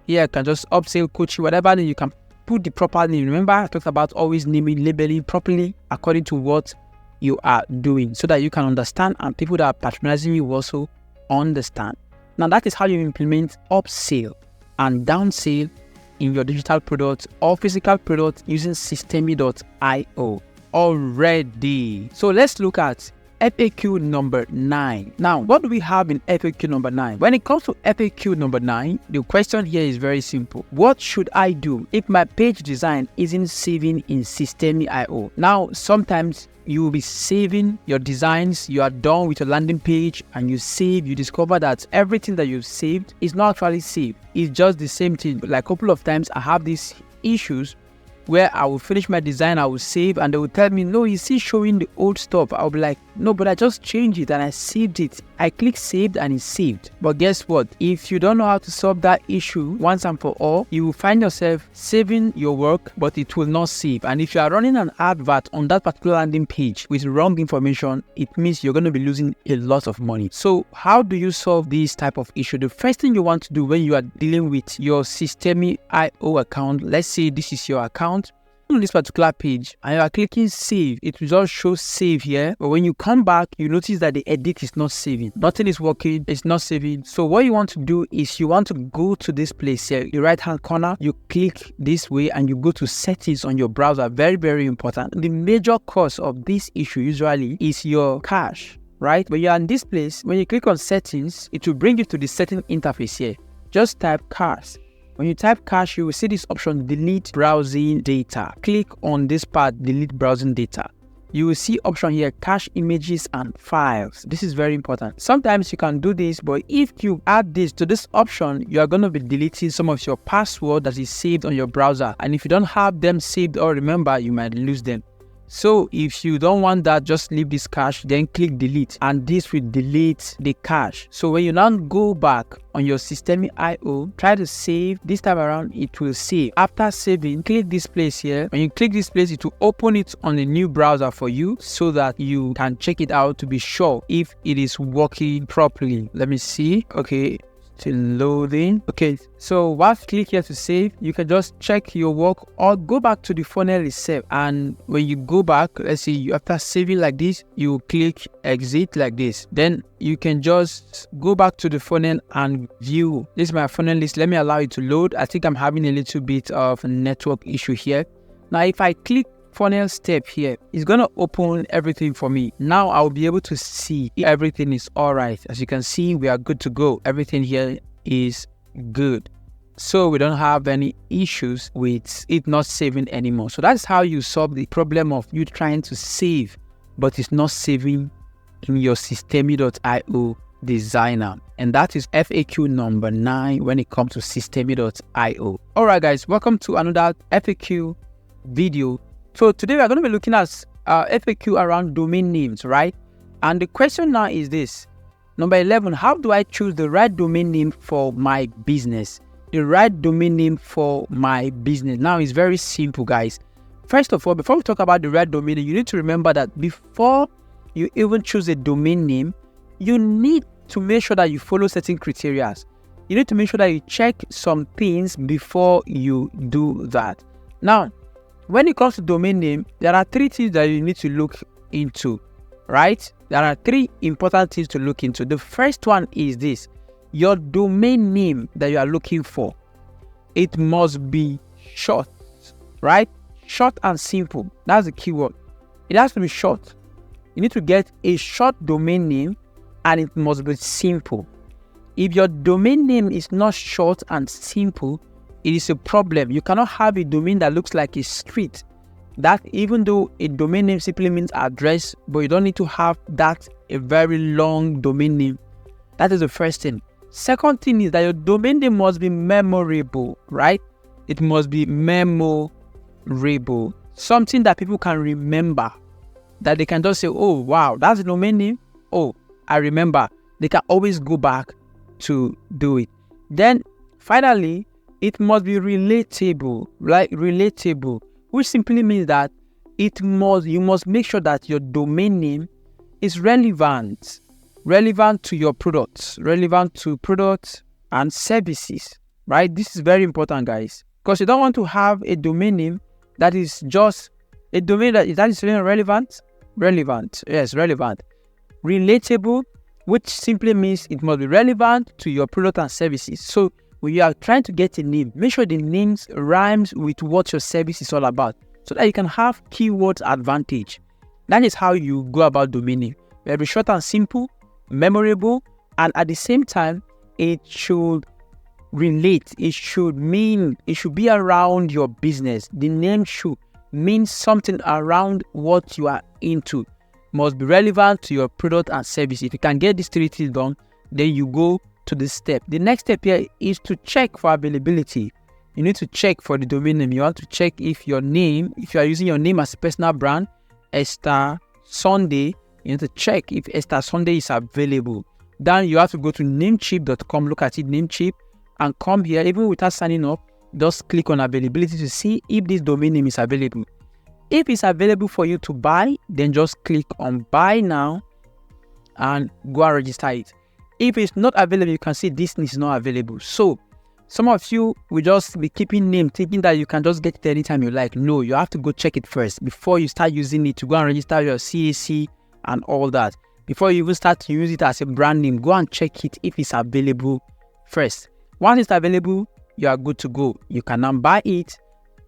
Here you can just upsell, coach, whatever, then you can put the proper name. Remember, I talked about always naming, labeling properly according to what you are doing so that you can understand and people that are patronizing you also understand. Now that is how you implement upsell and downsell in your digital products or physical products using Systemi.io. Already. So let's look at FAQ number 9. Now, what do we have in FAQ number 9? When it comes to FAQ number 9, the question here is very simple. What should I do if my page design isn't saving in Systemi.io? Now, sometimes you will be saving your designs, you are done with your landing page and you save, you discover that everything that you've saved is not actually saved. It's just the same thing. Like a couple of times I have these issues where I will finish my design, I will save, and they will tell me, no, you see showing the old stuff. I'll be like, no, but I just changed it and I saved it. I click saved and it's saved. But guess what? If you don't know how to solve that issue once and for all, you will find yourself saving your work, but it will not save. And if you are running an advert on that particular landing page with wrong information, it means you're going to be losing a lot of money. So how do you solve this type of issue? The first thing you want to do when you are dealing with your Systeme.io account, let's say this is your account on this particular page and you are clicking save, it will just show save here. But when you come back, you notice that the edit is not saving. Nothing is working, it's not saving. So what you want to do is you want to go to this place here, the right hand corner, you click this way and you go to settings on your browser. Very, very important. The major cause of this issue usually is your cache, right? When you're in this place, when you click on settings, it will bring you to the setting interface here. Just type cache. When you type cache, you will see this option, delete browsing data. Click on this part, delete browsing data. You will see option here, cache images and files. This is very important. Sometimes you can do this, but if you add this to this option, you are going to be deleting some of your password that is saved on your browser. And if you don't have them saved or remember, you might lose them. So if you don't want that, just leave this cache, then click delete, and this will delete the cache. So when you now go back on your Systeme.io, try to save. This time around, it will save. After saving, click this place here. When you click this place, it will open it on a new browser for you so that you can check it out to be sure if it is working properly. Let me see. Okay. Still loading. Okay, so once click here to save, you can just check your work or go back to the funnel itself. And when you go back, let's see, after saving like this, you click exit like this. Then you can just go back to the funnel and view. This is my funnel list. Let me allow it to load. I think I'm having a little bit of a network issue here. Now, if I click funnel step here, it's gonna open everything for me. Now I'll be able to see if everything is all right. As you can see, we are good to go. Everything here is good, so we don't have any issues with it not saving anymore. So that's how you solve the problem of you trying to save but it's not saving in your Systeme.io designer. And that is FAQ number 9 when it comes to Systeme.io. All right guys, welcome to another FAQ video. So today we are going to be looking at FAQ around domain names, right? And the question now is this. Number 11, how do I choose the right domain name for my business? The right domain name for my business. Now it's very simple, guys. First of all, before we talk about the right domain name, you need to remember that before you even choose a domain name, you need to make sure that you follow certain criteria. You need to make sure that you check some things before you do that. Now, when it comes to domain name, there are 3 things that you need to look into, right? There are 3 important things to look into. The first one is this: your domain name that you are looking for, it must be short, right? Short and simple. That's the key word. It has to be short. You need to get a short domain name and it must be simple. If your domain name is not short and simple, it is a problem. You cannot have a domain that looks like a street. That even though a domain name simply means address, but you don't need to have that a very long domain name. That is the first thing. Second thing is that your domain name must be memorable, right? It must be memorable. Something that people can remember. That they can just say, oh wow, that's the domain name. Oh, I remember. They can always go back to do it. Then finally, it must be relatable, like relatable, which simply means that you must make sure that your domain name is relevant to your products, relevant to products and services, right? This is very important, guys, because you don't want to have a domain name that is just a domain that is relevant, relatable, which simply means it must be relevant to your product and services. So when you are trying to get a name, make sure the names rhymes with what your service is all about, so that you can have keywords advantage. That is how you go about domain name. Very short and simple, memorable, and at the same time, it should relate. It should be around your business. The name should mean something around what you are into. Must be relevant to your product and service. If you can get these 3 things done, then you go to this step. The next step here is to check for availability. You need to check for the domain name. You want to check if you are using your name as a personal brand, Esther Sunday, you need to check if Esther Sunday is available. Then you have to go to namecheap.com, look at it, Namecheap, and come here. Even without signing up, just click on availability to see if this domain name is available. If it's available for you to buy, then just click on buy now and go and register it. If it's not available, you can see this is not available. So some of you will just be keeping name thinking that you can just get it anytime you like. No, you have to go check it first before you start using it to go and register your CAC and all that. Before you even start to use it as a brand name, go and check it if it's available first. Once it's available, you are good to go. You can now buy it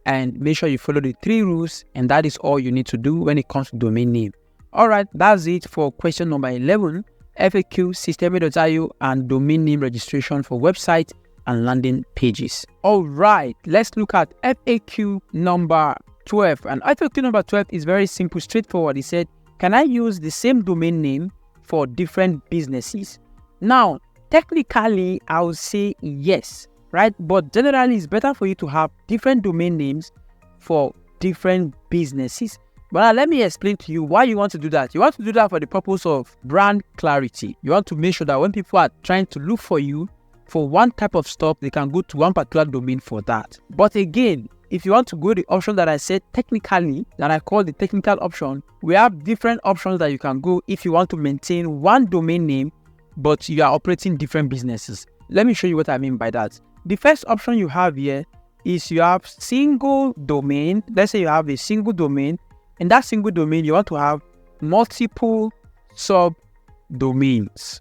and make sure you follow the 3 rules, and that is all you need to do when it comes to domain name. Alright, that's it for question number 11, FAQ, Systeme.io and domain name registration for website and landing pages. Alright, let's look at FAQ number 12. And FAQ number 12 is very simple, straightforward. It said, can I use the same domain name for different businesses? Now, technically, I would say yes, right? But generally, it's better for you to have different domain names for different businesses. But let me explain to you why you want to do that. You want to do that for the purpose of brand clarity. You want to make sure that when people are trying to look for you for one type of stuff, they can go to one particular domain for that. But again, if you want to go the option that I said technically, that I call the technical option, we have different options that you can go if you want to maintain one domain name, but you are operating different businesses. Let me show you what I mean by that. The first option you have here is you have single domain. Let's say you have a single domain. In that single domain, you want to have multiple subdomains,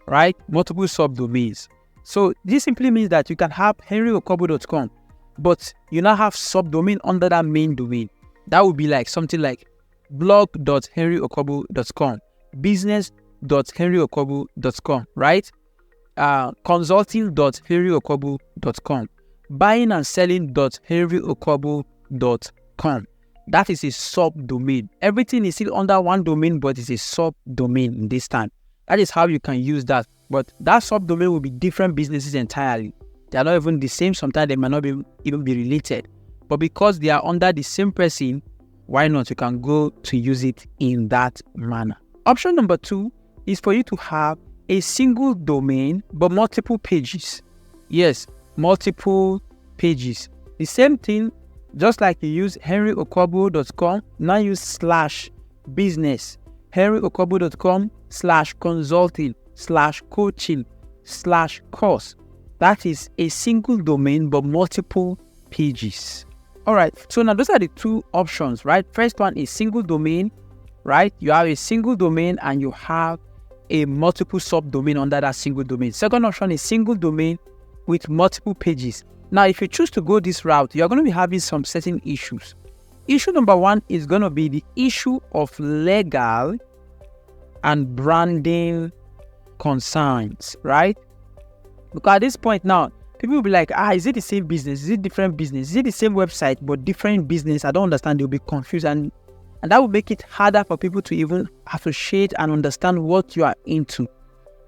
right? Multiple subdomains. So this simply means that you can have henryokobo.com, but you now have subdomain under that main domain. That would be like something like blog.henryokobo.com, business.henryokobo.com, right? Consulting.henryokobo.com, buying and selling.henryokobo.com. That is a subdomain. Everything is still under one domain, but it's a subdomain in this time. That is how you can use that. But that subdomain will be different businesses entirely. They are not even the same. Sometimes they might not even be related. But because they are under the same person, why not? You can go to use it in that manner. Option number 2 is for you to have a single domain, but multiple pages. Yes, multiple pages. The same thing, just like you use henryokobo.com, now use /business, henryokobo.com/consulting/coaching/course. That is a single domain, but multiple pages. All right. So now those are the 2 options, right? First one is single domain, right? You have a single domain and you have a multiple subdomain under that single domain. Second option is single domain with multiple pages. Now, if you choose to go this route, you're going to be having some certain issues. Issue number 1 is going to be the issue of legal and branding concerns, right? Because at this point now, people will be like, is it the same business? Is it different business? Is it the same website but different business? I don't understand. They'll be confused, and that will make it harder for people to even appreciate and understand what you are into.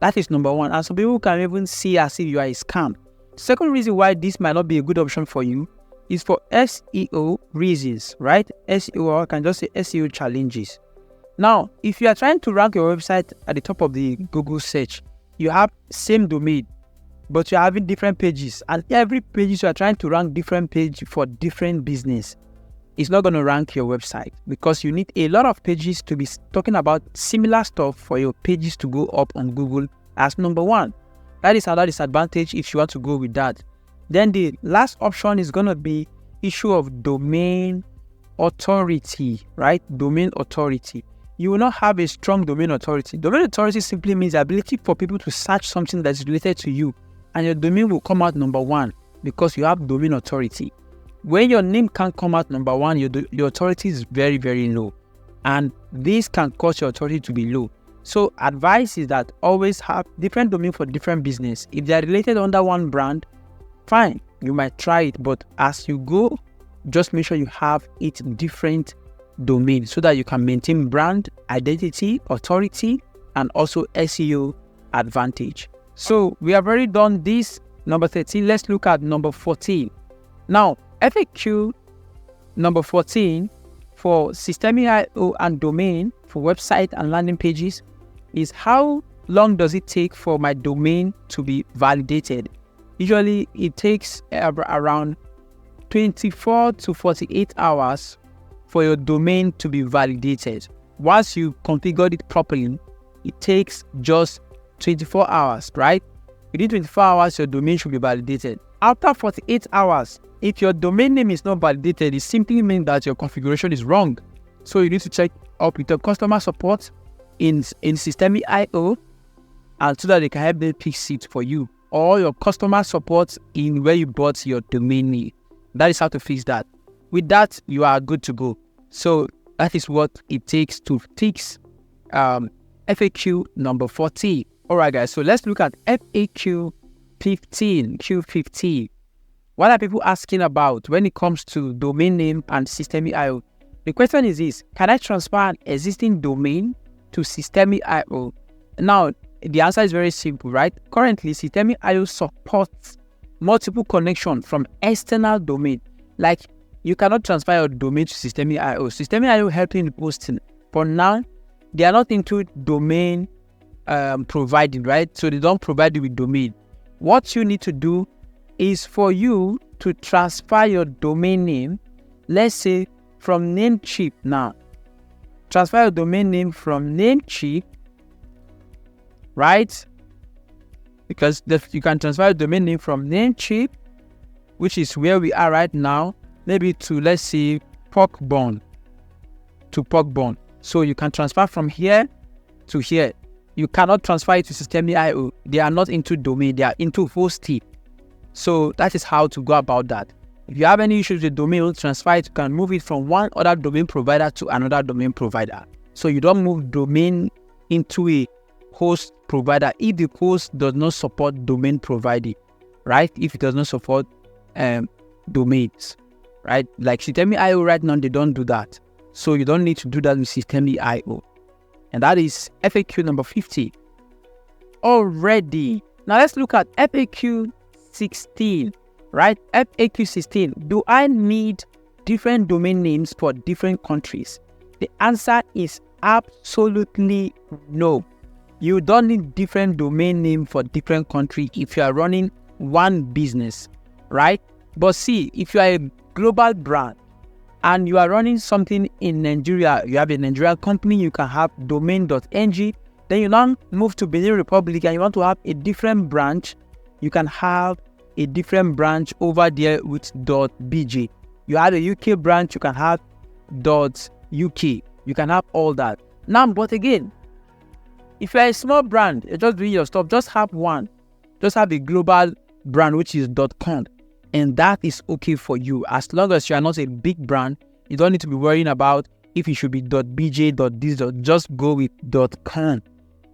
That is number 1. And some people can even see as if you are a scam. Second reason why this might not be a good option for you is for SEO reasons, right? SEO, or I can just say SEO challenges. Now, if you are trying to rank your website at the top of the Google search, you have same domain, but you're having different pages, and every page you are trying to rank different page for different business. It's not going to rank your website because you need a lot of pages to be talking about similar stuff for your pages to go up on Google as number 1. That is another disadvantage if you want to go with that. Then the last option is going to be issue of domain authority, right? Domain authority. You will not have a strong domain authority. Domain authority simply means the ability for people to search something that's related to you, and your domain will come out number 1 because you have domain authority. When your name can't come out number 1, your authority is very, very low, and this can cause your authority to be low. So advice is that always have different domain for different business. If they are related under one brand, fine, you might try it, but as you go, just make sure you have it different domain so that you can maintain brand identity, authority, and also SEO advantage. So we have already done this number 13. Let's look at number 14. Now, FAQ number 14 for Systeme.io and domain for website and landing pages is how long does it take for my domain to be validated? Usually it takes around 24 to 48 hours for your domain to be validated. Once you configured it properly, it takes just 24 hours, right? Within 24 hours, your domain should be validated. After 48 hours, if your domain name is not validated, it simply means that your configuration is wrong. So you need to check up with your customer support in Systeme.io, and so that they can help them fix it for you, or your customer support in where you bought your domain name. That is how to fix that. With that, you are good to go. So that is what it takes to fix FAQ number 14. All right, guys. So let's look at FAQ 15. Q15. What are people asking about when it comes to domain name and Systeme.io? The question is this: can I transfer an existing domain to Systeme.io? Now, the answer is very simple, right? Currently, Systeme.io supports multiple connections from external domain. Like, you cannot transfer your domain to Systeme.io. Systeme.io helping in posting. For now, they are not into domain providing, right? So they don't provide you with domain. What you need to do is for you to transfer your domain name, let's say from Namecheap now. Transfer your domain name from Namecheap, right? Because you can transfer your domain name from Namecheap, which is where we are right now, maybe to, let's say, Porkbun. So you can transfer from here to here. You cannot transfer it to Systeme.io. They are not into domain, they are into hosting. So that is how to go about that. If you have any issues with domain, you transfer it, you can move it from one other domain provider to another domain provider. So you don't move domain into a host provider if the host does not support domain providing, right? If it does not support domains, right? Like Systeme.io right now, they don't do that. So you don't need to do that with Systeme.io. And that is FAQ number 50. Already. Now let's look at FAQ 16, right? FAQ 16. Do I need different domain names for different countries? The answer is absolutely no. You don't need different domain name for different country if you are running one business, right? But see, if you are a global brand and you are running something in Nigeria, you have a Nigerian company, you can have domain.ng. Then you now move to Benin Republic and you want to have a different branch, you can have a different branch over there with .bg. You have a UK branch, you can have .uk. You can have all that. Now, but again, if you're a small brand, you're just doing your stuff, just have one. Just have a global brand, which is .com. And that is okay for you. As long as you are not a big brand, you don't need to be worrying about if it should be .bj, .this, just go with .com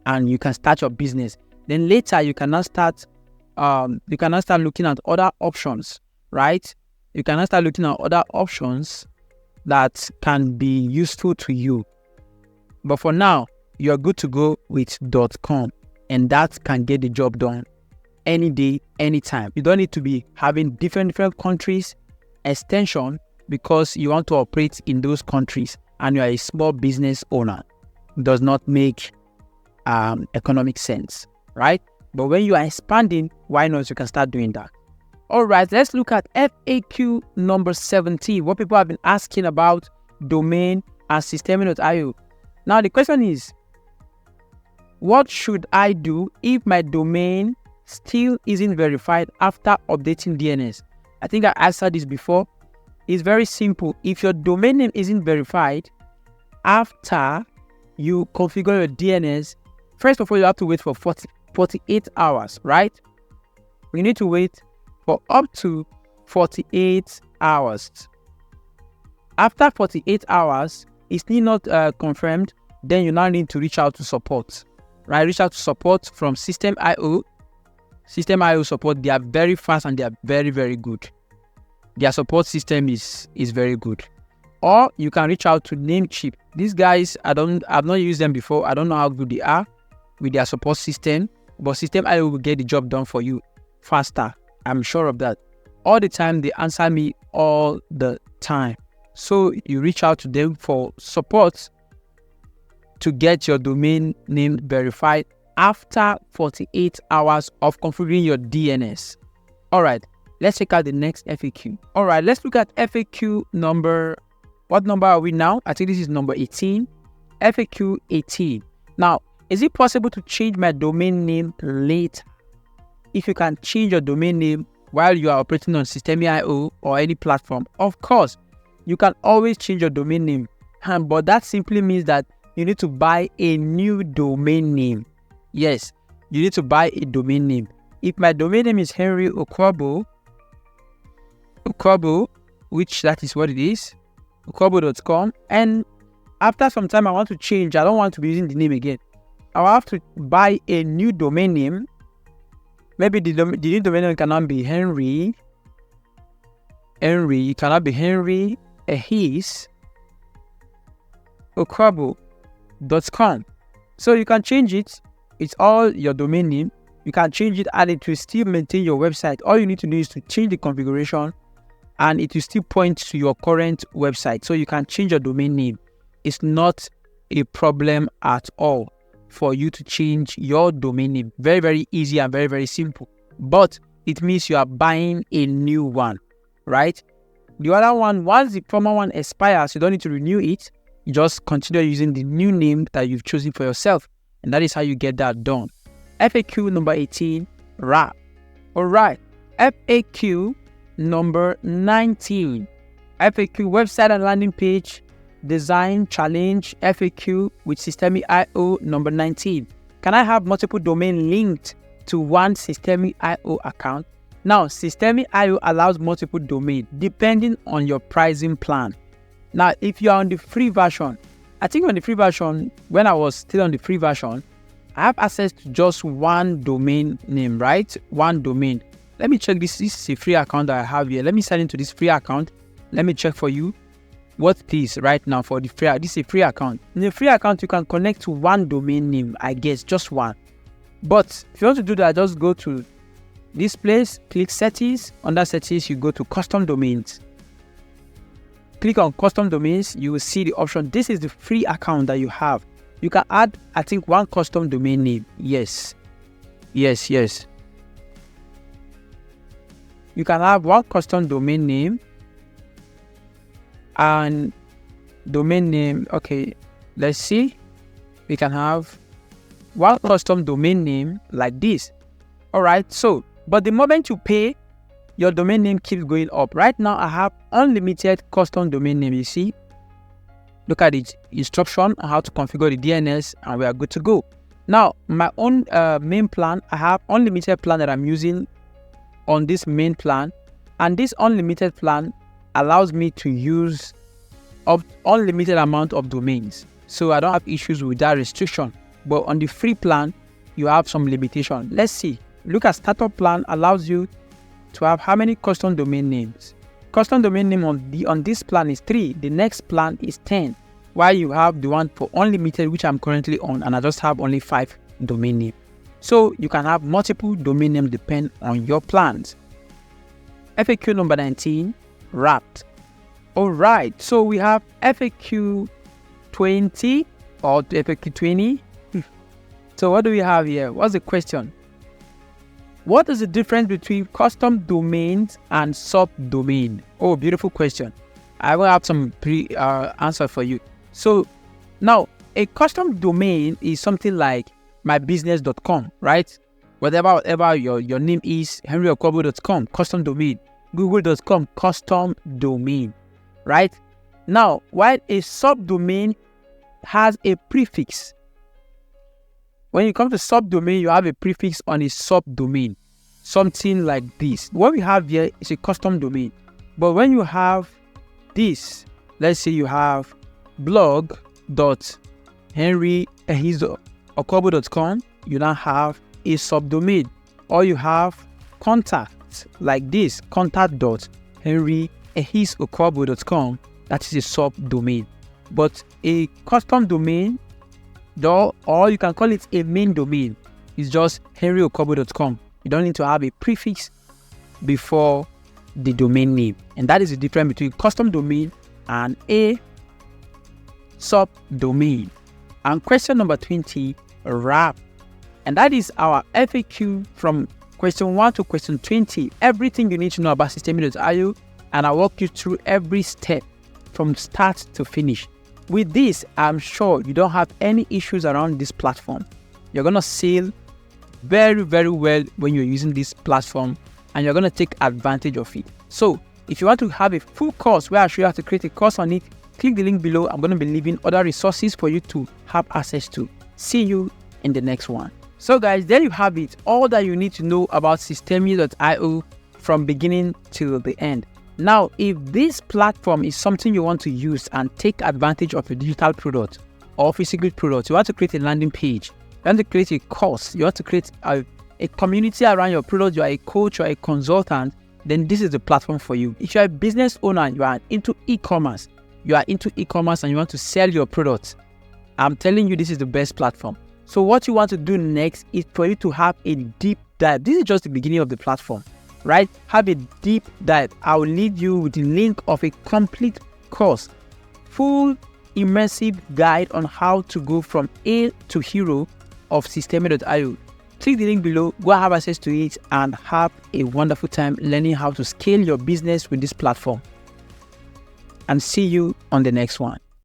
and you can start your business. Then later you can now start looking at other options, right? You can now start looking at other options that can be useful to you. But for now, you're good to go with .com, and that can get the job done any day, anytime. You don't need to be having different countries extension because you want to operate in those countries and you are a small business owner. It does not make economic sense, right? But when you are expanding, why not? You can start doing that. All right, let's look at FAQ number 17. What people have been asking about domain and Systeme.io. Now the question is, what should I do if my domain still isn't verified after updating DNS? I think I answered this before. It's very simple. If your domain name isn't verified after you configure your DNS, first of all, you have to wait for 48 hours, right? You need to wait for up to 48 hours. After 48 hours, it's still not confirmed, then you now need to reach out to support, right? Reach out to support from Systeme.io. Systeme.io support, they are very fast and they are very, very good. Their support system is very good. Or you can reach out to Namecheap. These guys, I've not used them before. I don't know how good they are with their support system, but Systeme.io will get the job done for you faster. I'm sure of that. All the time, they answer me all the time. So you reach out to them for support to get your domain name verified after 48 hours of configuring your DNS. All right, let's check out the next FAQ. All right, let's look at FAQ number. What number are we now? I think this is number 18. FAQ 18. Now, is it possible to change my domain name later? If you can change your domain name while you are operating on Systeme.io or any platform, of course, you can always change your domain name. But that simply means that you need to buy a new domain name. Yes, you need to buy a domain name. If my domain name is Henry Okwabo, which that is what it is, okwabo.com, and after some time I want to change, I don't want to be using the name again, I'll have to buy a new domain name. Maybe the new domain name cannot be Henry, it cannot be Henry Ehis Okwabo.com. So you can change it. It's all your domain name. You can change it and it will still maintain your website. All you need to do is to change the configuration and it will still point to your current website. So you can change your domain name. It's not a problem at all for you to change your domain name. Very, very easy and very, very simple. But it means you are buying a new one, right? The other one, once the former one expires, you don't need to renew it. You just continue using the new name that you've chosen for yourself. And that is how you get that done. FAQ number 18, wrap. All right. FAQ number 19. FAQ website and landing page design challenge FAQ with Systeme.io number 19. Can I have multiple domain linked to one Systeme.io account? Now, Systeme.io allows multiple domain depending on your pricing plan. Now, if you are on the free version, I think on the free version, when I was still on the free version, I have access to just one domain name, right? One domain. Let me check this. This is a free account that I have here. Let me sign into this free account. Let me check for you what it is right now for the free. This is a free account. In the free account, you can connect to one domain name, I guess, just one. But if you want to do that, just go to this place, click settings. Under settings, you go to custom domains. Click on custom domains, you will see the option. This is the free account that you have. You can add, I think, one custom domain name. Yes. You can have one custom domain name and domain name. Okay, let's see. We can have one custom domain name like this. All right. So, but the moment you pay, your domain name keeps going up. Right now, I have unlimited custom domain name. You see, look at the instruction on how to configure the DNS, and we are good to go. Now, my own main plan, I have unlimited plan that I'm using on this main plan, and this unlimited plan allows me to use unlimited amount of domains. So I don't have issues with that restriction. But on the free plan, you have some limitation. Let's see. Look at startup plan allows you to have how many custom domain names? Custom domain name on this plan is 3. The next plan is 10. While you have the one for unlimited, which I'm currently on, and I just have only 5 domain names. So you can have multiple domain names depend on your plans. FAQ number 19, wrapped. All right, so we have FAQ 20 or FAQ 20. So what do we have here? What's the question? What is the difference between custom domains and subdomain? Oh, beautiful question. I will have some answer for you. So now a custom domain is something like mybusiness.com, right? Whatever your name is, henryokwabo.com, custom domain. Google.com, custom domain, right? Now, while a subdomain has a prefix. When you come to subdomain, you have a prefix on a subdomain, something like this. What we have here is a custom domain. But when you have this, let's say you have blog.henryokwabo.com, you now have a subdomain. Or you have contact like this, contact.henryokwabo.com, that is a subdomain. But a custom domain, or you can call it a main domain, is just henryokwabo.com. You don't need to have a prefix before the domain name. And that is the difference between custom domain and a subdomain. And question number 20, wrap. And that is our FAQ from question 1 to question 20. Everything you need to know about Systemi.io, and I'll walk you through every step from start to finish. With this, I'm sure you don't have any issues around this platform. You're going to sell very, very well when you're using this platform, and you're going to take advantage of it. So if you want to have a full course where I show you how to create a course on it, click the link below. I'm going to be leaving other resources for you to have access to. See you in the next one. So guys, there you have it. All that you need to know about Systemi.io from beginning to the end. Now, if this platform is something you want to use and take advantage of a digital product or physical product, you want to create a landing page, you want to create a course, you want to create a community around your product, you are a coach or a consultant, then this is the platform for you. If you are a business owner, you are into e-commerce, and you want to sell your products, I'm telling you, this is the best platform. So what you want to do next is for you to have a deep dive. This is just the beginning of the platform, right? Have a deep dive. I will leave you with the link of a complete course, full immersive guide on how to go from A to hero of Systemi.io. Click the link below, go have access to it, and have a wonderful time learning how to scale your business with this platform. And see you on the next one.